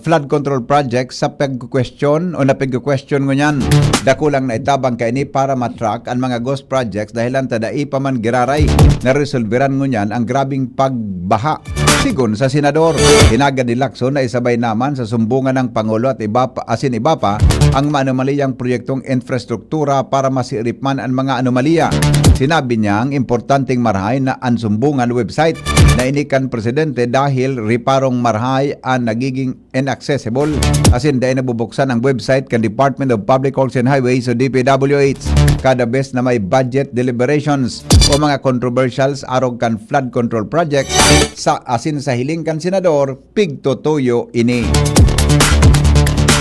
flood control project sa pag-question o na pag-question ngunyan. Dakulang na itabang kaini para matrack ang mga ghost projects dahilan tadai pa man giraray na resolveran ngunyan ang grabing pagbaha. Sigon sa senador, hinagad ni Lacson na isabay naman sa sumbungan ng Pangulo at iba pa ang anomaliyang proyektong infrastruktura para masirip man ang mga anomalya. Sinabi niya ang importanteng marhay na ang sumbungan website na inikan presidente dahil riparong marhay ang nagiging inaccessible asin dahil nabubuksan ang website kan Department of Public Works and Highways o DPWH kada bes na may budget deliberations o mga controversials arog kan flood control projects asin sa hiling kan senador pigtutuyo ini.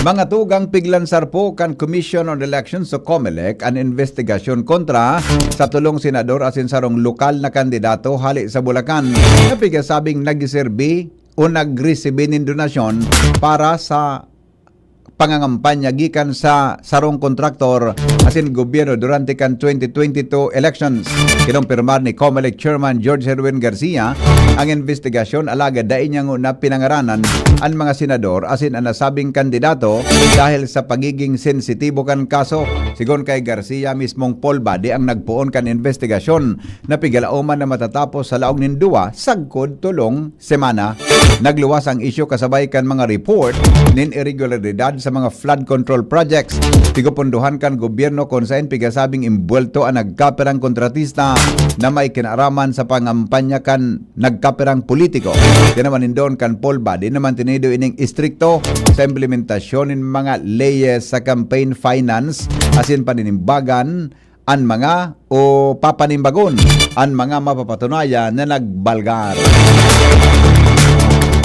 Mga tugang piglansar po kan Commission on Elections o COMELEC ang investigasyon kontra sa tulong senador asin sarong lokal na kandidato hali sa Bulacan na pigasabing nagiserbi o nagresibe nin donasyon para sa pangangampanya gikan sa sarong kontraktor asin gobyerno durante kan 2022 elections. Kinumpirmar ni COMELEC Chairman George Herwin Garcia ang investigasyon alaga dain niya na pinangaranan ang mga senador asin ang nasabing kandidato dahil sa pagiging sensitibo kan kaso. Sigon kay Garcia mismong polbadi ang nagpuon kan investigasyon na pigalauman na matatapos sa laog nin duwa sagkod tulong semana. Nagluwas ang isyu kasabay kan mga report nin irregularidad sa mga flood control projects. Pigupunduhan kan gobyerno kung saan pigasabing imbuelto ang nagkaperang kontratista na may kinaraman sa pangampanya kan nagkaperang politiko. Tinamanindon kan polbadi naman tinido ining istrikto sa implementasyon ng mga leyes sa campaign finance asin paninimbagan an mga o papanimbagon an mga mapapatunayan na nagbalgar.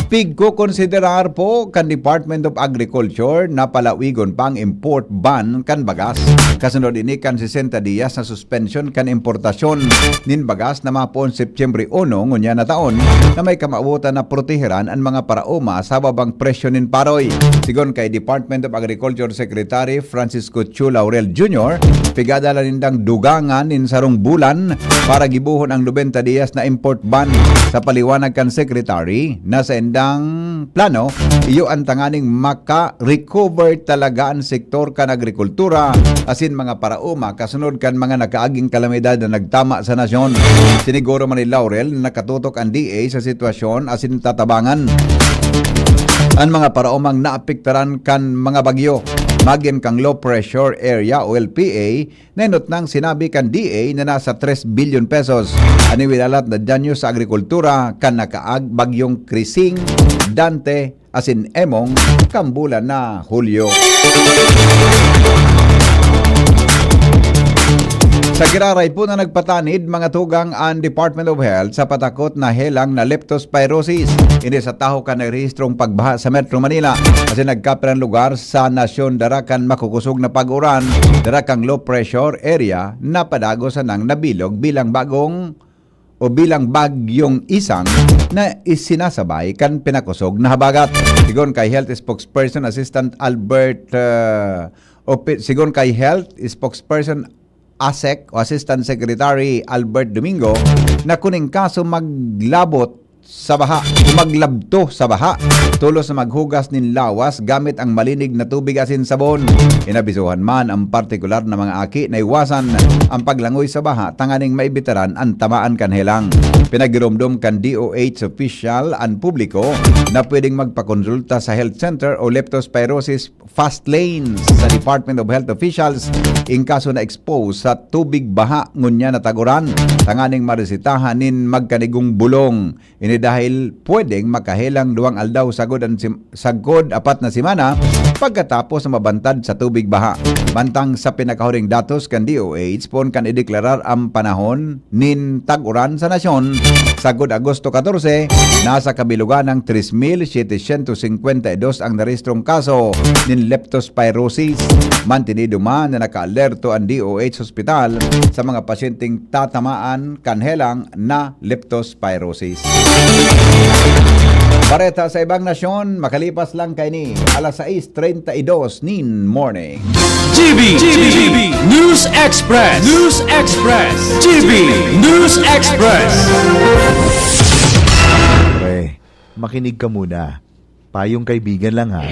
Pigko konsiderar po kan Department of Agriculture na palawigon pang import ban kan bagas. Kasunod ini kan 60 días na suspension kan importasyon nin bagas na mapon Septyembre 1 ngunya na taon na may kamautan na proteheran ang mga paraoma sa babang presyo nin paroy. Sigon kay Department of Agriculture Secretary Francisco Chu Laurel Jr., pigadala nindang dugangan nin sarong bulan para gibuhon ang 90 días na import ban. Sa paliwanag kan Secretary, nasa endang plano, iyo ang tanganing maka-recover talaga ang sektor kan agrikultura asin mga parauma kasunod kan mga nakaaging kalamidad na nagtama sa nasyon. Siniguro man ni Laurel na nakatutok ang DA sa sitwasyon asin tatabangan ang mga paraumang naapektaran kan mga bagyo. Magin kang low pressure area o LPA, nenot nang sinabi kan DA na nasa 3 billion pesos. Aniwilalat na danyo sa agrikultura kan nakaag bagyong Krising, Dante, asin Emong, kambulan na Hulyo. Sa giraray po na nagpatanid mga tugang ang Department of Health sa patakot na helang na leptospirosis. Hindi sa taho ka nagrehistrong pagbaha sa Metro Manila kasi nagkaperang lugar sa nasyon darakan makukusog na pag-uran, darakang low pressure area na padagos nang nabilog bilang bagyong Isang na isinasabay kan pinakusog na habagat. Sigon kay Health Spokesperson Assistant Albert sigon kay Health Spokesperson ASEC o Assistant Secretary Albert Domingo na kuning kaso maglabot sa baha o maglabto sa baha tulos na maghugas nin lawas gamit ang malinig na tubig asin sabon. Inabisuhan man ang partikular na mga aki na iwasan ang paglangoy sa baha tanganing maibitaran ang tamaan kanhelang. Pinagiromdom kan DOH official ang publiko na pwedeng magpakonsulta sa health center o leptospirosis fast lanes sa Department of Health officials in kaso na expose sa tubig baha ngunya na taguran tanganing maresitahan nin magkanigong bulong. Ini dahil pwedeng makahelang 2 aldaw sagod apat na semana pagkatapos na mabantad sa tubig baha. Bantang sa pinakahuring datos kan DOH pon kan ideklarar ang panahon nin taguran sa nasyon. Sagod Agosto 14, nasa kabilugan ng 3,752 ang narehistrong kaso nin leptospirosis. Mantinido man na naka-alerto ang DOH Hospital sa mga pasyenteng tatamaan kanhelang na leptospirosis. Bareta sa ibang nasyon, makalipas lang kay ni alas 6:32 nin morning. GB News Express. GB News Express. Pre, makinig ka muna. Payong kaibigan lang ha.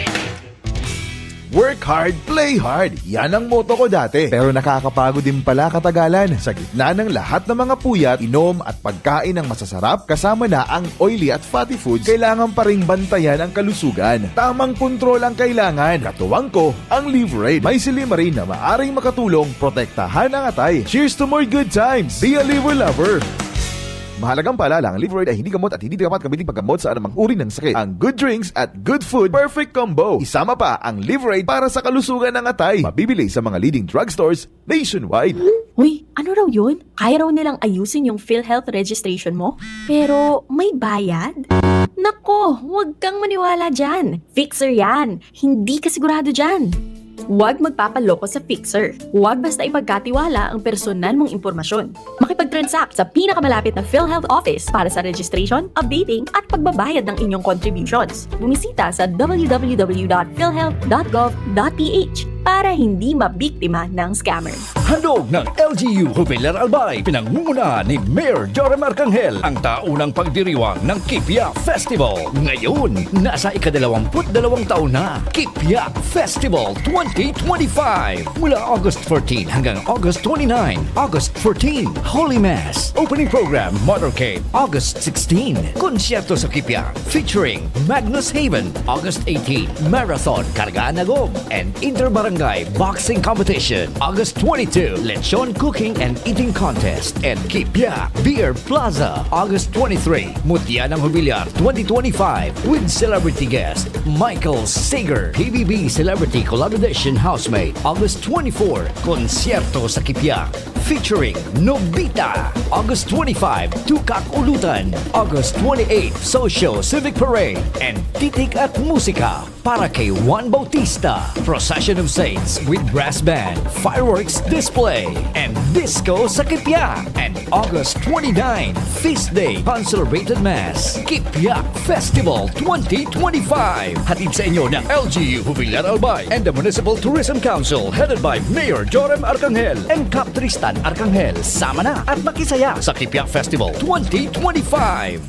Work hard, play hard. Yan ang motto ko dati. Pero nakakapagod din pala katagalan. Sa gitna ng lahat ng mga puyat, inom at pagkain ng masasarap, kasama na ang oily at fatty foods, kailangan pa ring bantayan ang kalusugan. Tamang kontrol ang kailangan. Katuwang ko, ang Liverade. May Silimarin na maaring makatulong protektahan ang atay. Cheers to more good times. Be a liver lover. Mahalagang paalala, ang Liverade ay hindi gamot at hindi dapat gamitin paggamot sa anumang uri ng sakit. Ang good drinks at good food, perfect combo. Isama pa ang Liverade para sa kalusugan ng atay. Mabibili sa mga leading drugstores nationwide. Uy, ano raw yun? Kaya raw nilang ayusin yung PhilHealth registration mo? Pero may bayad? Nako, huwag kang maniwala dyan. Fixer yan. Hindi ka sigurado dyan. Huwag magpapaloko sa Fixer. Huwag basta ipagkatiwala ang personal mong impormasyon. Makipag-transact sa pinakamalapit na PhilHealth office para sa registration, updating at pagbabayad ng inyong contributions. Bumisita sa www.philhealth.gov.ph para hindi mabiktima ng scammer. Handog ng LGU Jubilar Albay, pinangunguna ni Mayor Joram Arcangel ang taunang pagdiriwang ng Kipia Festival. Ngayon, nasa ika-22 taon na, Kipia Festival 2025. Mula August 14 hanggang August 29. August 14, Holy Mass. Opening program, Motorcade. August 16, konsyerto sa Kipia featuring Magnus Haven. August 18, Marathon Kargaan Agom and Interbarangay Boxing Competition. August 22, Lechon Cooking and Eating Contest and Kipia Beer Plaza. August 23, Mutya ng Jubilar 2025 with celebrity guest Michael Sager, PBB Celebrity Collaboration Housemate. August 24, konsyerto sa Kipia featuring Nobita. August 25, Tukak Ulutan. August 28, Social Civic Parade and Titik at Musika para kay Juan Bautista. Procession of Saints with brass band, fireworks display, and disco sa Kipia. And August 29, Feast Day, Concelebrated Mass. Kipia Festival 2025. Hatid sa inyo ng LGU Jubilar Albay and the Municipal Tourism Council headed by Mayor Joram Arcangel and Cap Tristan Arcangel. Sama na at makisaya sa Kipia Festival 2025.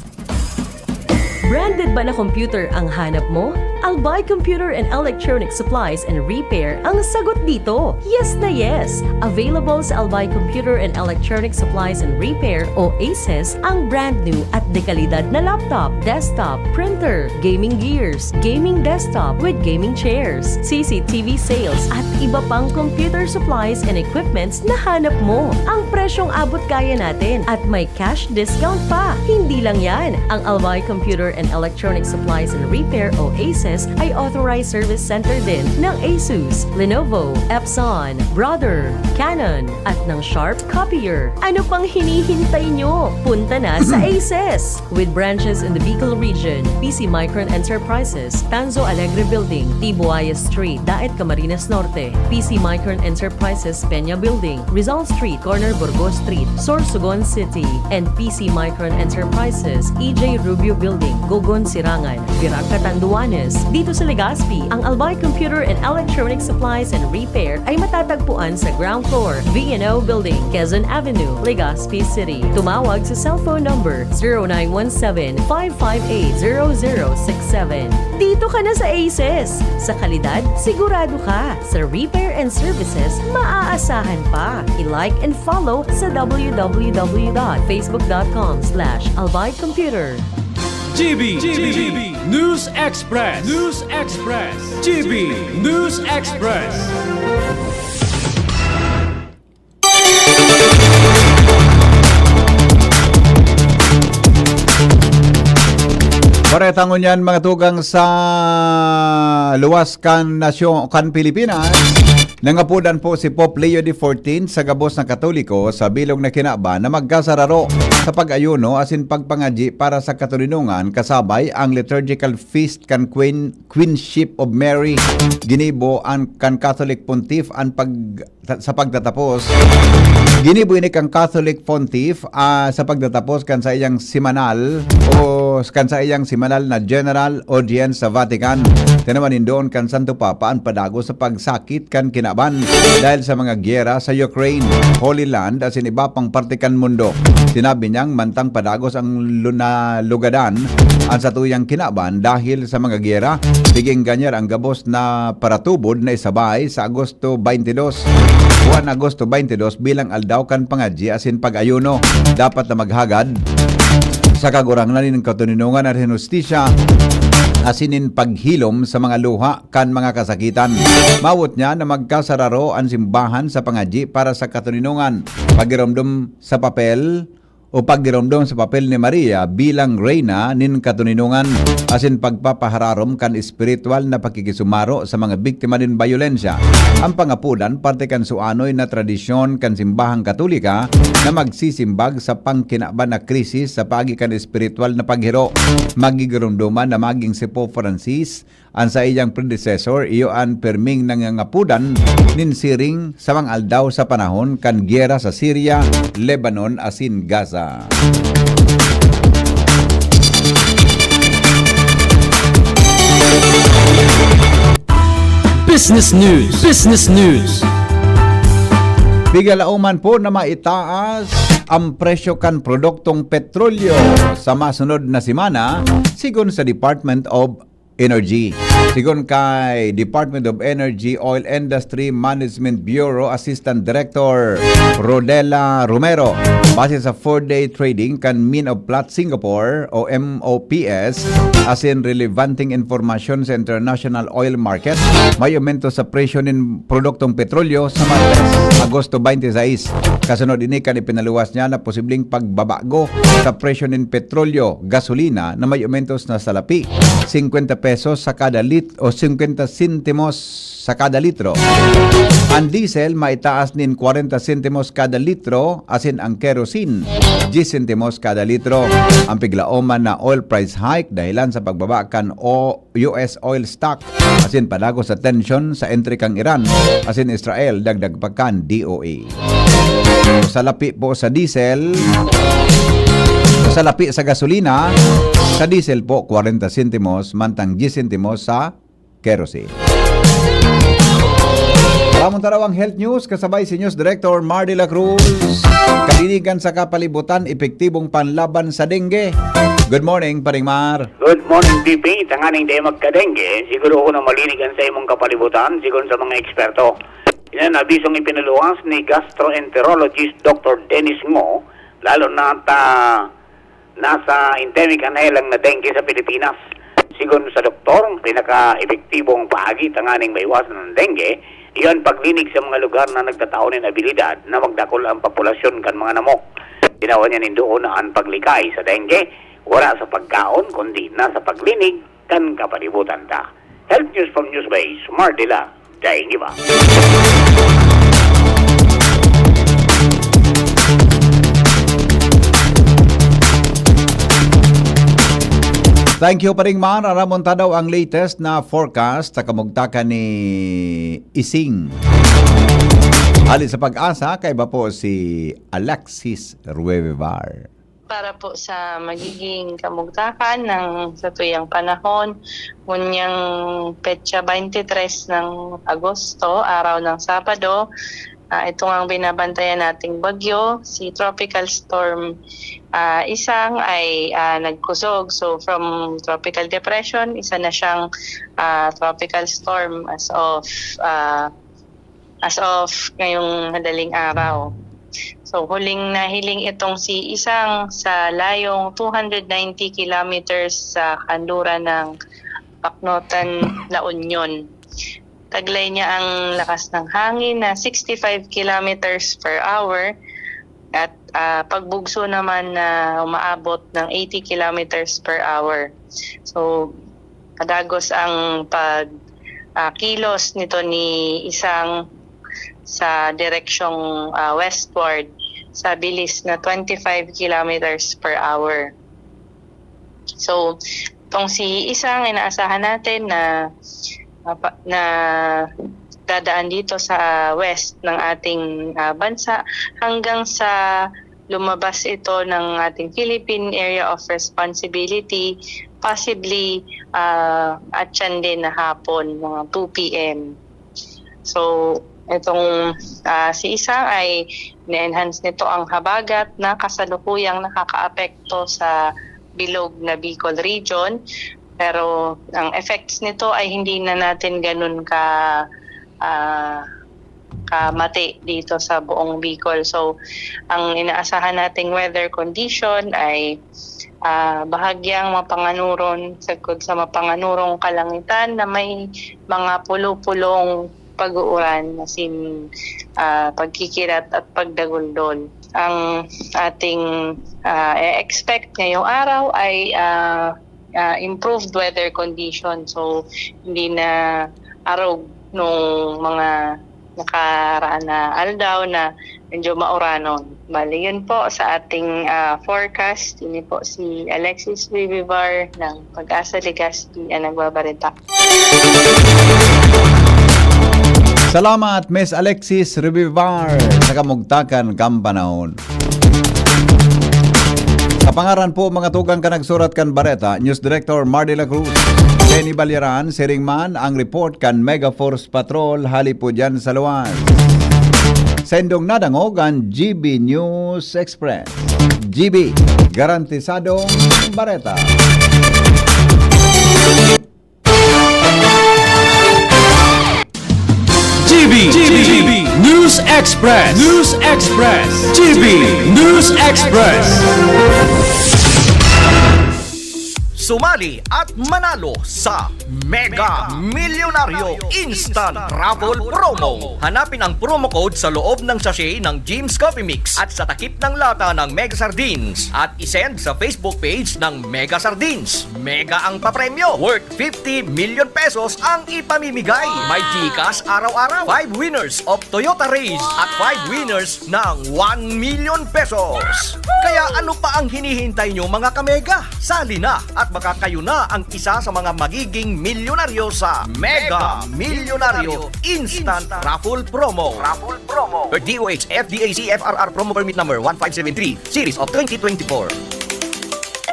Branded ba na computer ang hanap mo? Albay Computer and Electronic Supplies and Repair ang sagot dito. Yes na yes! Available sa Albay Computer and Electronic Supplies and Repair o ACES ang brand new at dekalidad na laptop, desktop, printer, gaming gears, gaming desktop with gaming chairs, CCTV sales at iba pang computer supplies and equipments na hanap mo. Ang presyong abot kaya natin at may cash discount pa. Hindi lang yan. Ang Albay Computer and Electronic Supplies and Repair o ACES ay authorized service center din ng ASUS, Lenovo, Epson, Brother, Canon at ng Sharp Copier. Ano pang hinihintay nyo? Punta na sa ACES! With branches in the Bicol region, PC Micron Enterprises, Tanzo Alegre Building, Tibuaya Street, Daet Camarines Norte, PC Micron Enterprises, Peña Building, Rizal Street, Corner Burgos Street, Sorsogon City, and PC Micron Enterprises, EJ Rubio Building, Gogon Sirangan, Virac Catanduanes. Dito sa Legazpi, ang Albay Computer and Electronic Supplies and Repair ay matatagpuan sa ground floor, V&O Building, Quezon Avenue, Legazpi City. Tumawag sa cellphone number 0917-558-0067. Dito ka na sa Aces. Sa kalidad, sigurado ka. Sa repair and services, maaasahan pa. I-like and follow sa www.facebook.com/albaycomputer. GB News Express. GB News Express. Paretangon yan mga tugang sa luwas kan nasyon kan Pilipinas. Nangapudan po si Pope Leo XIV sa gabos ng Katoliko sa bilog na kinaba na magkasararo sa pag-ayuno asin pagpangaji para sa katulinungan kasabay ang liturgical feast kan Queenship of Mary. Ginibo ang kan Catholic Pontiff sa pagtatapos. Ginibo ini kang Catholic Pontiff sa pagtatapos kan sa iyang simanal na General Audience sa Vatican. Tinaman doon kan Santo Papa ang padago sa pagsakit kan kinaban dahil sa mga gyera sa Ukraine, Holy Land at iba pang parte kan mundo. Sinabi niyang mantang padagos ang lugadan ang satuyang kinaban dahil sa mga gyera. Biging ganyan ang gabos na paratubod na isabay sa Agosto 22. Juan Agosto 22 bilang aldaw kan pangadji asin pag-ayuno. Dapat na maghagad sa kagurangnan ng katuninungan at hinustisya asinin paghilom sa mga luha kan mga kasakitan. Mawot niya na magkasararo ang simbahan sa pangadji para sa katuninungan. Pagiromdom sa papel ni Maria bilang reyna nin katuninungan asin pagpapahararom kan espiritual na pakikisumaro sa mga biktima din bayolensya. Ang pangapudan parte kan suanoy na tradisyon kan simbahang Katolika na magsisimbag sa pangkinaban na krisis sa pagi kan espiritual na paghiro. Magigirumduman na maging si Pope Francis ang sa iyang predecessor iyo ang perming nangangapudan nin siring sa mga aldaw sa panahon kan gyera sa Syria, Lebanon asin Gaza. Business News. Bigalauman po na maitaas ang presyo kan produktong petrolyo sa masunod na semana sigon sa Department of Energy. Sigon kay Department of Energy Oil Industry Management Bureau Assistant Director Rodela Romero, base sa 4-day trading kan Min of Platts Singapore o MOPS asin relevanting information sa international oil market, may aumento sa presyo ng produktong petrolyo sa Martes, Agosto 26. Kasunod ini kan ipinaluwas niya na posibleng pagbabago sa presyo ng petrolyo, gasolina na may aumentos na salapi 50 pesos sa kada litro o 50 sentimos sa kada litro. Ang diesel maitaas nin 40 sentimos kada litro asin ang kerosene 10 sentimos kada litro. Ang piglaoman na oil price hike dahilan sa pagbaba kan US oil stock asin padago sa tension sa entry kang Iran asin Israel dagdag pa kan DOA. Sa lapi po sa diesel, sa lapi sa gasolina, sa diesel po 40 sentimos mantang 10 sentimos sa kerosene. Maraming tarawang health news kasabay si News Director Mar de la Cruz. Kalinigan sa kapalibutan, epektibong panlaban sa dengue. Good morning, Paring Mar. Good morning, DP. Tanganing di magka-dengue. Siguro ko na malinigan sa imong kapalibutan, siguro sa mga eksperto. Yan ang abisong ipinaluwas ni gastroenterologist Dr. Dennis Ngo, lalo na nasa endemic lang na dengue sa Pilipinas. Sigon sa doktor, pinaka-epektibong paagi tanganing maiwasan ng dengue, iyon paglinig sa mga lugar na nagtatao ng abilidad na magdakol ang populasyon kan mga namok. Ginawa niya nindoon na ang paglikay sa dengue, wala sa pagkaon, kundi nasa paglinig kan kapalibutan ta. Health News from Newsbase, Mardila, Daing Iba. Thank you, Paring Mar. Aramonta daw ang latest na forecast sa kamugtakan ni Ising. Halin sa pag-asa, kay ba po si Alexis Ruevar. Para po sa magiging kamugtakan ng sa tuyang panahon, ngunyang petsa 23 ng Agosto, araw ng Sabado, ito ang binabantayan nating bagyo, si Tropical Storm Isang ay nagkusog. So from tropical depression, isa na siyang tropical storm as of ngayong madaling araw. So huling nahiling itong si Isang sa layong 290 kilometers sa kanluran ng Pacnotan, La Union. Taglay niya ang lakas ng hangin na 65 kilometers per hour at pagbugso naman na umaabot ng 80 kilometers per hour. So kadagos ang pagkilos nito ni Isang sa direksyong westward sa bilis na 25 kilometers per hour. So itong si Isang, inaasahan natin na dadaan dito sa west ng ating bansa hanggang sa lumabas ito ng ating Philippine Area of Responsibility, possibly at yan din na hapon, mga 2 p.m. So itong si Isang ay na-enhance nito ang habagat na kasalukuyang nakakaapekto sa bilog na Bicol region. Pero ang effects nito ay hindi na natin ganun kamati dito sa buong Bicol. So ang inaasahan nating weather condition ay bahagyang mapanganuron sagkod sa mapanganurong kalangitan na may mga pulo-pulong pag-uulan, asin pagkikirat at pagdaguldol. Ang ating expect ngayong araw ay improved weather condition. So hindi na araw nung mga nakaraan na aldaw na medyo mauranon. Bali yun po sa ating forecast. Ini po si Alexis Vivivar ng Pag-asa Legazpi ang nagbabalita. Salamat, Miss Alexis Rivivar sa kamugtakan kampanahon. Kapangaran po mga tugang ka nagsurat kan Bareta, News Director Mar de la Cruz. Jenny Balyaran, Siringman, ang report kan Mega Force Patrol, hali po dyan sa luwan. Sendong nadangog ang GB News Express. GB, garantisadong Bareta. GB News Express. News Express. GB News Express. Sumali at manalo sa Mega Milyonaryo Instant Travel Promo. Hanapin ang promo code sa loob ng sachet ng Jim's Coffee Mix at sa takip ng lata ng Mega Sardines at isend sa Facebook page ng Mega Sardines. Mega ang papremyo, worth 50 million pesos ang ipamimigay. May GCash araw-araw, 5 winners of Toyota Race at 5 winners ng 1 million pesos. Kaya ano pa ang hinihintay nyo mga kamega? Sali na at baka kayo na ang isa sa mga magiging milyonaryo sa Mega Milyonaryo Instant Raffle Promo. Per DOH FDAC FRR Promo Permit Number 1573 Series of 2024.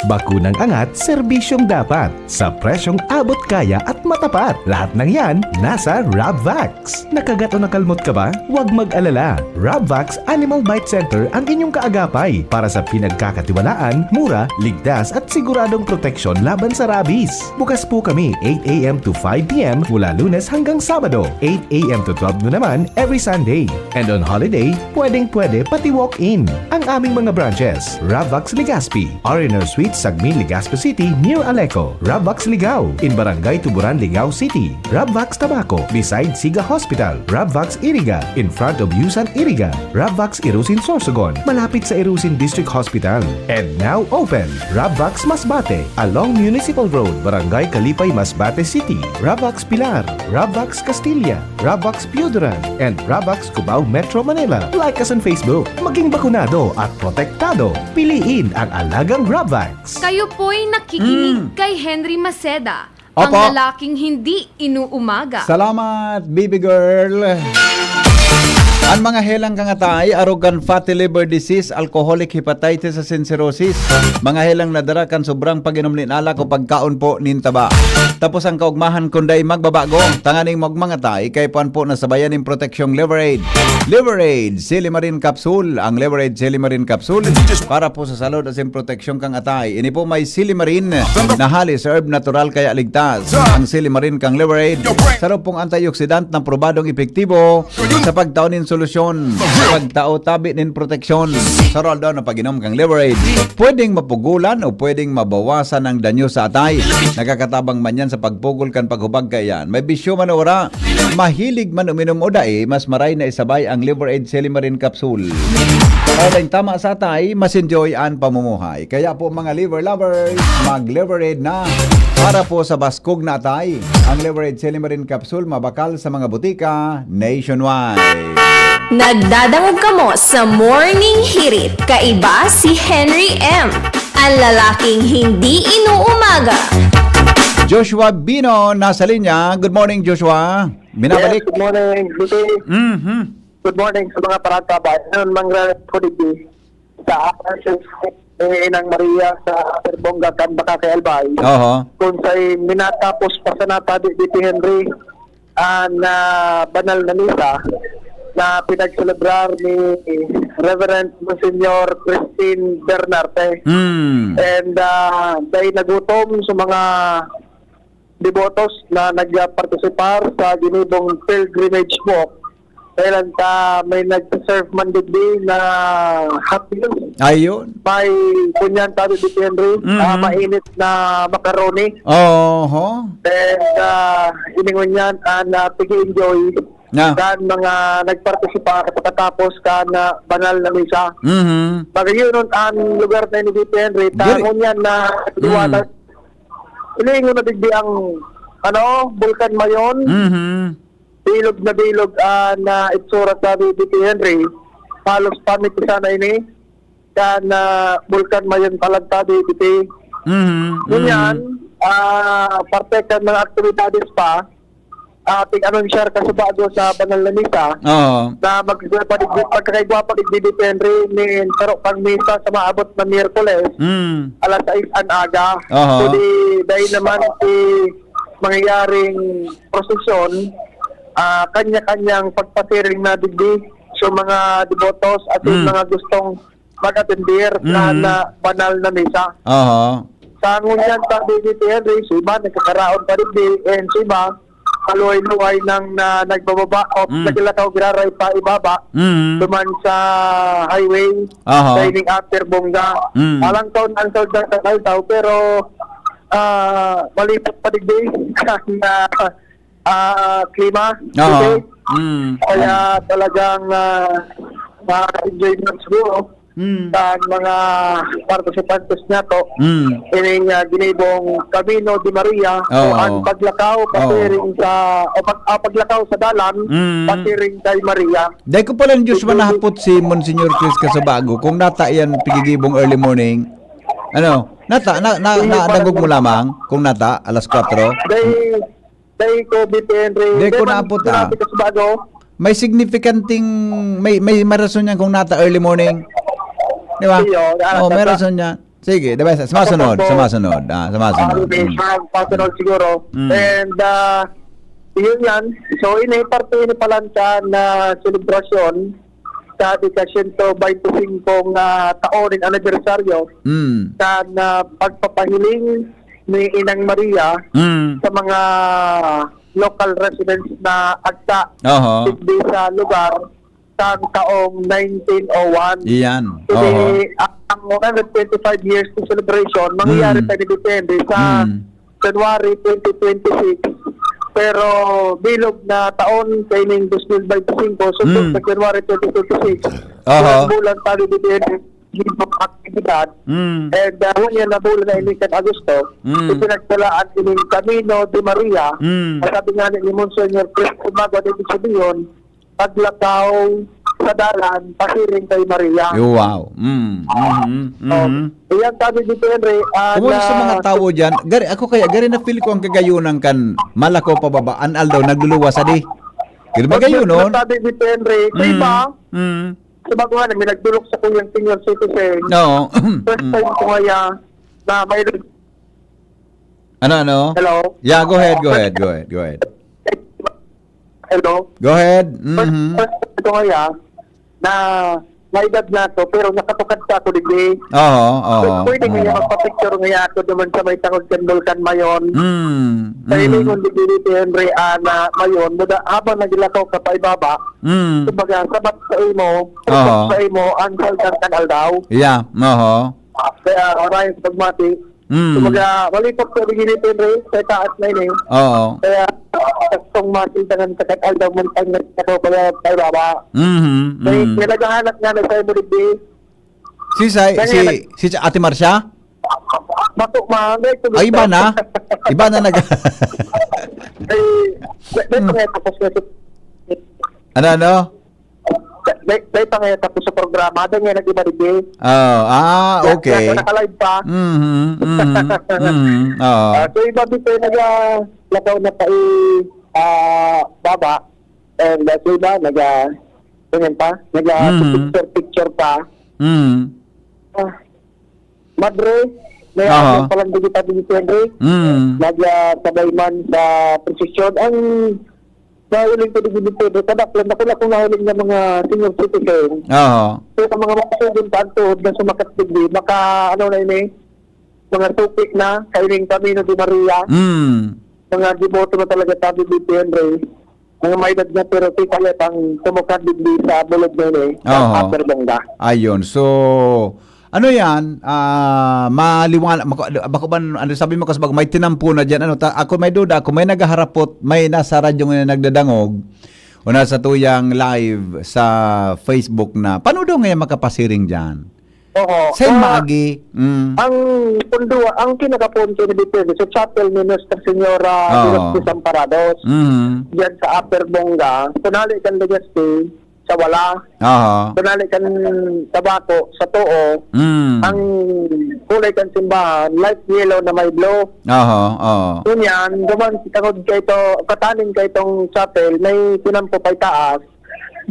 Bakunang angat, serbisyong dapat. Sa presyong abot kaya at matapat. Lahat ng yan, nasa Rabvax. Nakagat o nakalmot ka ba? Huwag mag-alala. Rabvax Animal Bite Center ang inyong kaagapay para sa pinagkakatiwalaan, mura, ligtas at siguradong proteksyon laban sa rabies. Bukas po kami 8 a.m. to 5 p.m. mula Lunes hanggang Sabado, 8 a.m. to 12 noon naman every Sunday. And on holiday, pwede pati walk-in. Ang aming mga branches, Rabvax Legazpi, Ariner Suite, Sagmin, Legazpi City, near Aleco. Rabvax Ligao, in Barangay Tuburan, Ligao City. Rabvax Tabaco, beside Siga Hospital. Rabvax Iriga, in front of Yusan Iriga. Rabvax Irusin Sorsogon, malapit sa Irusin District Hospital. And now open, Rabvax Masbate, along Municipal Road, Barangay Kalipay, Masbate City. Rabvax Pilar, Rabvax Castilla, Rabvax Piuduran, and Rabvax Cubao Metro Manila. Like us on Facebook. Maging bakunado at protektado. Piliin ang alagang Rabvax. Kayo po'y nakikinig kay Henry Maceda, Opo. ang lalaking hindi inuumaga. Salamat, baby girl. Ang mga helang kangatay, arrogant fatty liver disease, alcoholic hepatitis and cirrhosis. Mga helang nadara kan sobrang pag-inom ni alak o pagkaon po nintaba. Tapos ang kaugmahan kunday magbabago. Tanganing magmangatay kay puan po nasabayan ng proteksyong Liverade. Liverade Silimarin Capsule. Ang Liverade Silimarin Capsule para po sa salud at proteksyong kangatay. Ini po may Silimarin na halis herb natural kaya ligtas. Ang Silimarin kang Liverade sarap pong antioxidant na probadong epektibo sa pagtaonin solusyon, sa pagtao tabi nin proteksyon. Sarol daw na pag-inom kang Liverade. Pwedeng mapugulan o pwedeng mabawasan ang danyo sa atay. Nakakatabang man yan sa pagpugol kan paghubag kayan. May bisyo man ora, mahilig man uminom o dae, mas maray na isabay ang Liverade Silimarin Capsule. Kaya tama sa atay, mas enjoy ang pamumuhay. Kaya po mga liver lovers, mag-Liverade na para po sa baskog na atay. Ang Liverade Silimarin Capsule mabakal sa mga butika nationwide. Nagdadangog ka mo sa Morning Hirit. Kaiba si Henry M. Ang lalaking hindi inuumaga. Joshua Bino nasa linya. Good morning, Joshua. Binabalik. Yes, good morning. Good morning sa mga paratabayan. Mangrapodigi sa Apartment Inang Maria sa Terbonga, Baka kay Albay. Kung sa'y minatapos pa sa natabi dito Henry na banal na misa na pinagselebrar ni Reverend Monsignor Christine Bernarte. And dahil nagutom sa mga devotos na nagpartisipar sa ginibong pilgrimage walk. Kailan may nag-serve man digdi na hot meals. Ayun. May kunyan tabi dito Henry, mainit na macaroni. And iningon yan na pigi-enjoy kan mga nagpartisipa katapos kan banal na misa. Magayon ang lugar na ni dito Henry, tangon yan na liwanag. Ilingon na digdi ang Bulkan Mayon. Bilog na bilog na itsura sa dito Henry. Palos pamit sana ini kan Bulkan Mayon talagtadi dito. Ganyan, parte kan mga aktibidades pa ating anunsyer kasi bago sa banal na misa na magkakaigwapa digdi dito Henry ni taro pang misa sa maabot na Miyerkules alas 6 an aga. So dahil naman mangyayaring prosesyon kanya-kanyang pagpasiring na digdi so mga devotos at mga gustong mag-atendir na banal na misa. Sa ngunyan tabi dito Henry, so iba nagkakaraon pa digdi and so iba kaluway-luway nang nagbababa o naglalakaw giraray pa ibaba duman sa highway training after Bongga. Alang taon ang taon sa kaltaw pero malipot pa digdi na klima. Kaya talagang ma-enjoy na siguro sa mga participantes niya to ining ginibong Camino de Maria ang paglakaw pasiring sa paglakaw sa dalan pasiring kay Maria. Dahil ko pala Diyos manahapot si Monsignor Chris Casabago kung nata yan pigigibong early morning nagug mo lamang kung nata alas 4 day ko BPNR day ko naapot may significanting may rason yan kung nata early morning. Di ba? May rason niya. Sige, diba? Sumasunod. Sumasunod siguro. And, yun yan. So, parte ini pala na selebrasyon sa ika-125 taoning anibersaryo sa pagpapahiling ni Inang Maria sa mga local residents na agta sa lugar sa taong 1901. Iyan. Ang 125 years to celebration, mangyayari tayo depende sa January 2026. Pero bilog na taon sa ining 2025, so sa January 2026, bulan tayo depende hibang aktividad. And yan na bulan na ining kan Agosto, ipinagtalaan ining Camino de Maria. Sabi nga ni Monsignor Chris Casabago at ibig sabihin, paglakaw sa dalan, pasiring kay Maria. Wow. Iyan sabi dito, Henry. Kumusta sa mga tao dyan? Ako kaya, gari na feel ko ang kagayunan kan malako pababaan aldaw, nagluluwas adi. Kirmagayo nun. Sabi ni Henry, sa iba, sa baguhan, may nagdulok sa kuyang senior citizen. No. First time ko kaya na may... Ano? Hello? Yeah, go ahead. Hello? Go ahead. First time ko kaya na may edad na to, pero nakatukad sa ako digdi. Oo. Pwede kaya magpa-picture ngayon ako naman sa may tangod kandulkan mayon. Sa ilingon digdi ni Henry na mayon, habang nagilakaw ka pa ibaba, kumbaga, sabat sa imo, ang saldan kanal daw. Yeah, Kaya maraming pagmati. Kumbaga, walipot ko digdi ni Henry, sa taas na ini. Kaya, kung matintangan sa kanal daw, mantang nagtakaw pa pa ibaba. May naghahanap nga na sa imo digdi. Si Ate Marcia? Bato mga Ay, iba na nag... Ano? Dahil pa ngayon tapos sa programa, dahil nga nag-iba digdi. Okay. Naka-live pa. So, iba dito nag-lagaw na pa baba. And so, iba, nag-picture pa. Madre, may palang digita dito, Henry. Nag-sabay man sa presisyon. Ang nahuling ko dito, kadaklan ako na kung nahuling ng mga senior citizen. So, ang mga makasugin pa ang tuhod na sumakat digdi, maka, mga tupik na, kailing Camino de Maria. Mga diboto na talaga tabi dito, Henry. Mga may edad na pero kaya pang sumukat digdi sa bulog na yun after bongga. Ayun, so... Ano yan? Maliwanag. Bako ba, sabi mo kasi may tinampo na dyan. Ako may duda. Kung may naghaharapot, may nasa radyo ngayon nagdadangog o nasa tuyang live sa Facebook na, paano daw ngayon makapasiring dyan? Oo. Sen maagi. Ang pundo, ang kinakapunto na dito sa chapel ni Nuestra Señora de los Desamparados. Diyan sa Upper Bongga. Kunali kan Legazpi sa wala. Kunali kan Tabaco sa Too. Ang kulay kan simbahan, light yellow na may blue. Kunyan, duman tangod kay to, katanin kay tong chapel, may pinampo pay taas.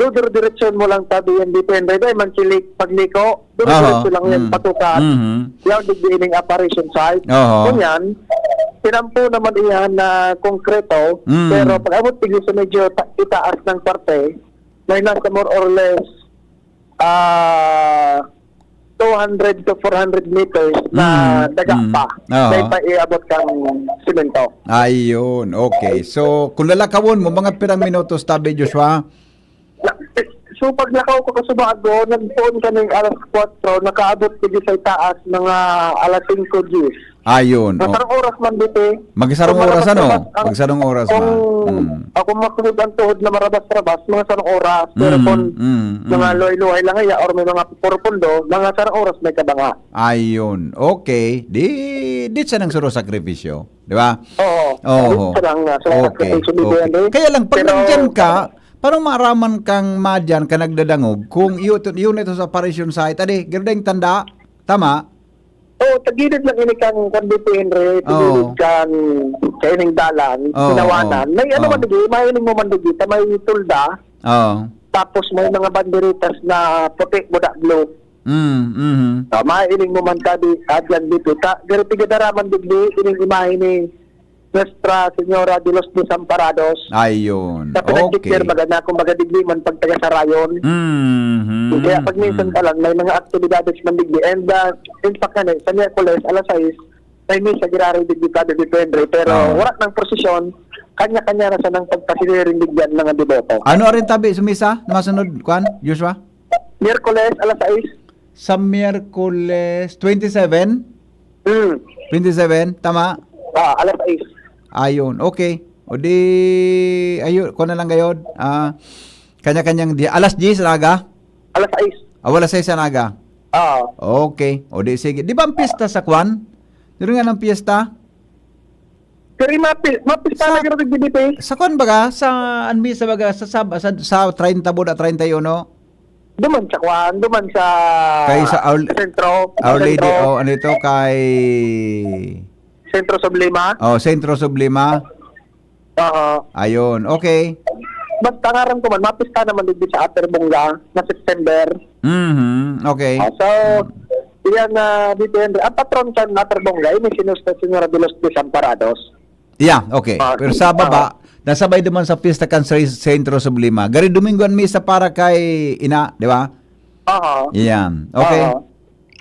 Direksyon mo lang tabi yan depende. Dahil man silik pagliko, direksyon lang yan patukat. Yung digdiining apparition site. Kunyan, pinampo naman iyan na konkreto, pero pag abot tigil sa medyo itaas ng parte, may nasa more or less 200 to 400 meters na daga pa. Dahil pa iabot kang simento. Ayun, okay. So, kung lalakawon mo, mga pirang minutos tabi, Joshua? So, pag nakaw ko sa bago, nagpuon ka ng alas 4, nakaabot ko sa taas mga alas 5 Gs. Ayun. Masarang oras man dito. Magsarong oras Magsarong oras man. Ako masunod ang tuhod na marabas-rabas, mga sarong oras. Pero kung mga luhay-luhay lang kaya or may mga purpundo, mga sarong oras may kabanga. Ayun. Okay. Di siya nang suro sakripisyo. Di ba? Oo. Okay. Kaya lang, pag nandyan ka, paano maraman kang madyan ka nagdadangog kung yun ito sa apparition site? Adi, gandang tanda. Tama? Tagilid lang ini kang kandito, Henry. Tagilid kang kaining dalan, sinawanan. May mandigi, may ining mo mandigi, may tulda. Tapos may mga banderitas na puti, budak blue. May ining mo man tabi, adyan dito. Pero tigadaraman digdi, ining imahe ni Nuestra Señora de los Desamparados. Ayun. Sa pinag-declare magana kung magadigli man pagtaga sa rayon. Kaya pag minsan talang may mga aktibidades man digli. And in fact sa Miyerkules, alas 6, may misa girari digli kada dependre. Pero wala ng prosesyon, kanya-kanya na sa nang pagpasilirin digyan mga deboto. Ano rin tabi sa misa? Masunod, Kwan, Joshua? Miyerkules, alas 6. Sa Miyerkules, 27? 27, tama? Alas 6. Ayun, okay. O di, ayun, ko na lang gayod. Kanya-kanyang di. Alas 10 naga? Alas 6. Alas 6 naga? Okay. O di, sige. Di ba ang pista sa Kwan? Di nga ng pista? Pero mapista na gano'n dito eh. Sa Kwan baga? Sa anmisa baga? Sa 30 buda, 31? Duman sa Kwan, duman sa Sentro. Our Lady, ano ito, kay... Sentro Sublima. Sentro Sublima. Ayun, okay. basta ngaran ko man, mapista naman din sa Aterbonga na September. Okay. So, iyan na dito yan. Ang patron sa Aterbonga, ini sinusta Senyora de los Desamparados. Yeah, okay. Pero sa baba, nasabay naman sa Fiesta Cancer Centro Sublima. Gari Domingo ang misa para kay ina, di ba? Oo. Yan. Okay.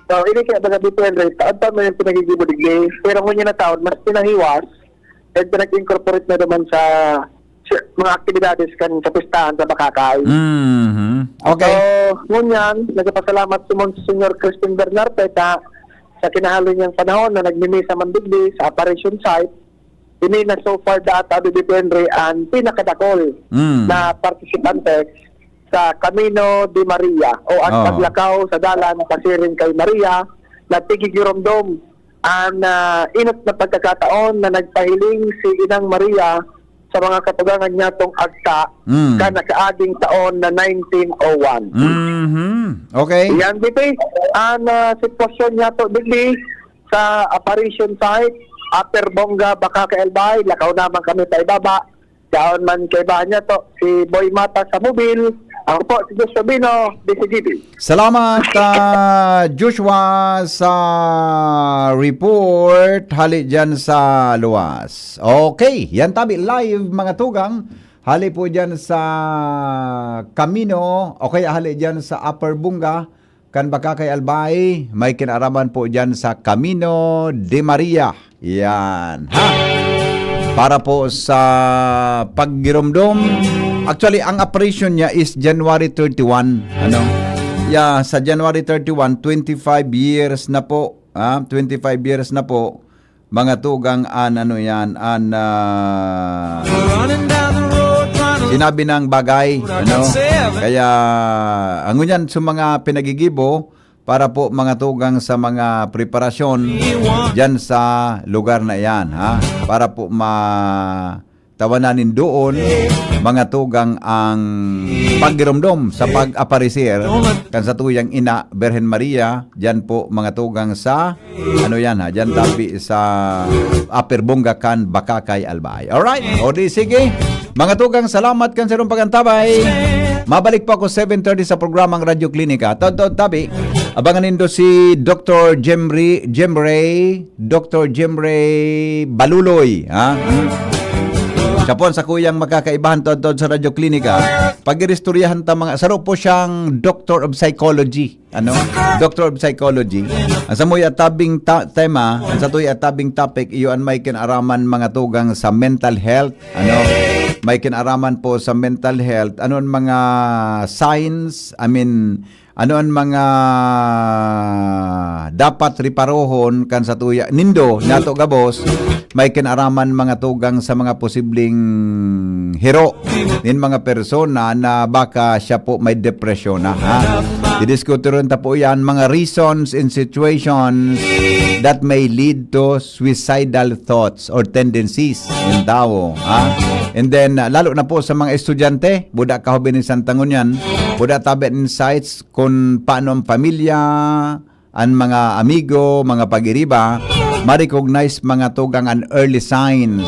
So, ini kaya baga dito yan, taon mo yung pinagigibo digli. Pero kung yun na taon, mas pinahiwas, at pinag-incorporate na naman sa mga aktibidades kan sa pistahan sa Bakakay. Okay. So, ngunyan, nagpasalamat sumon si Senyor Crispin Bernarte sa kinahalo niyang panahon na nagmimisa man digli sa operation site. Ini na so far data dito Henry ang pinakadakol na partisipante sa Camino de Maria o ang paglakaw sa dalan pasiring kay Maria na tigigiromdom ang inot na pagkakataon na nagpahiling si Inang Maria sa mga katugangan niya tong agta ka nakaaging taon na 1901. Okay. Yan dito ang sitwasyon niya to digli sa apparition site Aterbonga, Bakakay, lakaw naman kami sa ibaba. Daon man kay niya to si Boy Mata sa mobil. Ako po si Joshua Bino, DCGB. Salamat Joshua sa report hali dyan sa luwas. Okay, yan tabi live mga tugang. Hali po dyan sa Camino, okay, hali dyan sa Upper Bunga, kan Bakakay Albay, may kinaraman po dyan sa Camino de Maria. Yan, ha? Para po sa paggiromdom. Actually, ang operation niya is January 31. Ano? Yeah, sa January 31, 25 years na po. 25 years na po. Mga tugang sinabi ng bagay. Ano? Kaya, ang ngunyan sa mga pinagigibo, para po mga tugang sa mga preparasyon dyan sa lugar na yan. Ha? Para po tawananin doon mga tugang ang paggiromdom sa pag-aparecer kan sa tuyang ina Birhen Maria dyan po mga tugang sa dyan tabi sa Upper Bunga kan Bakakay Albay. Alright, o di sige mga tugang, salamat kan sa irong pagantabay. Mabalik po ako 7:30 sa programang Radyo Klinika. Tabi abangan nindo si Dr. Jemray Baluloy, ha? Sapon sa kuyang makakaibahan tod sa Radyo Klinika. Pag-iristoryahan ta mga saro po siyang Doctor of Psychology. Doctor of Psychology. Ang sa mo'y atabing tema, ang sa tuy atabing topic, iyon may kinaraman mga tugang sa mental health. May kinaraman po sa mental health. Ano ang mga signs, ano ang mga dapat riparohon kan sa tuya nindo nato gabos, may kinaraman mga tugang sa mga posibleng hero nin mga persona na baka siya po may depresyon na, ha? Didiskuturon ta po yan mga reasons and situations that may lead to suicidal thoughts or tendencies in tao, ha? And then lalo na po sa mga estudyante, buda kahubin ni Santangon yan, buda tabi insights kung paano ang pamilya, ang mga amigo, mga pag-iriba, ma-recognize mga tugang and early signs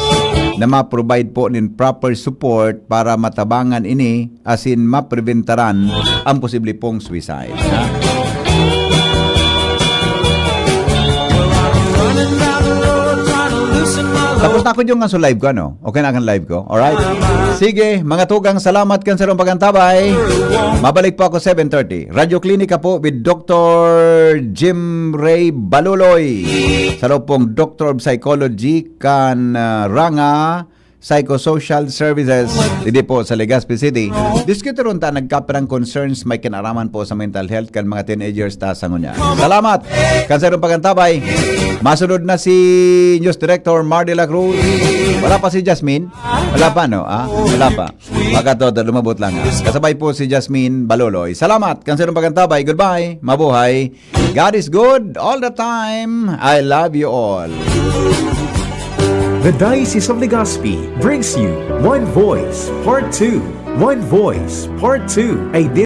na ma-provide po nin proper support para matabangan ini asin ma-preventaran ang posible pong suicide. Ha? Tapos na ako yung nga sa live ko, ano? Okay na ang live ko? Alright? Sige, mga tugang, salamat kan sa irong pagantabay. Mabalik po ako 7:30. Radyo Klinika po with Dr. Jemray Baluloy. Sa loob pong Doctor of Psychology kan Ranga Psychosocial Services dito po sa Legazpi City. Diskuturon ta nagkaperang concerns may kinaraman po sa mental health kan mga teenagers ta sa ngunya. Salamat kan sa irong pagantabay. Masunod na si News Director Mar de la Cruz. Wala pa si Jasmine? Wala pa, no? Wala pa. Magkatodo, lumabot lang. Kasabay po si Jasmine Baluloy. Salamat kan sa irong pagantabay. Goodbye. Mabuhay. God is good all the time. I love you all. The Diocese of Legazpi brings you One Voice, Part 2. One Voice, Part 2.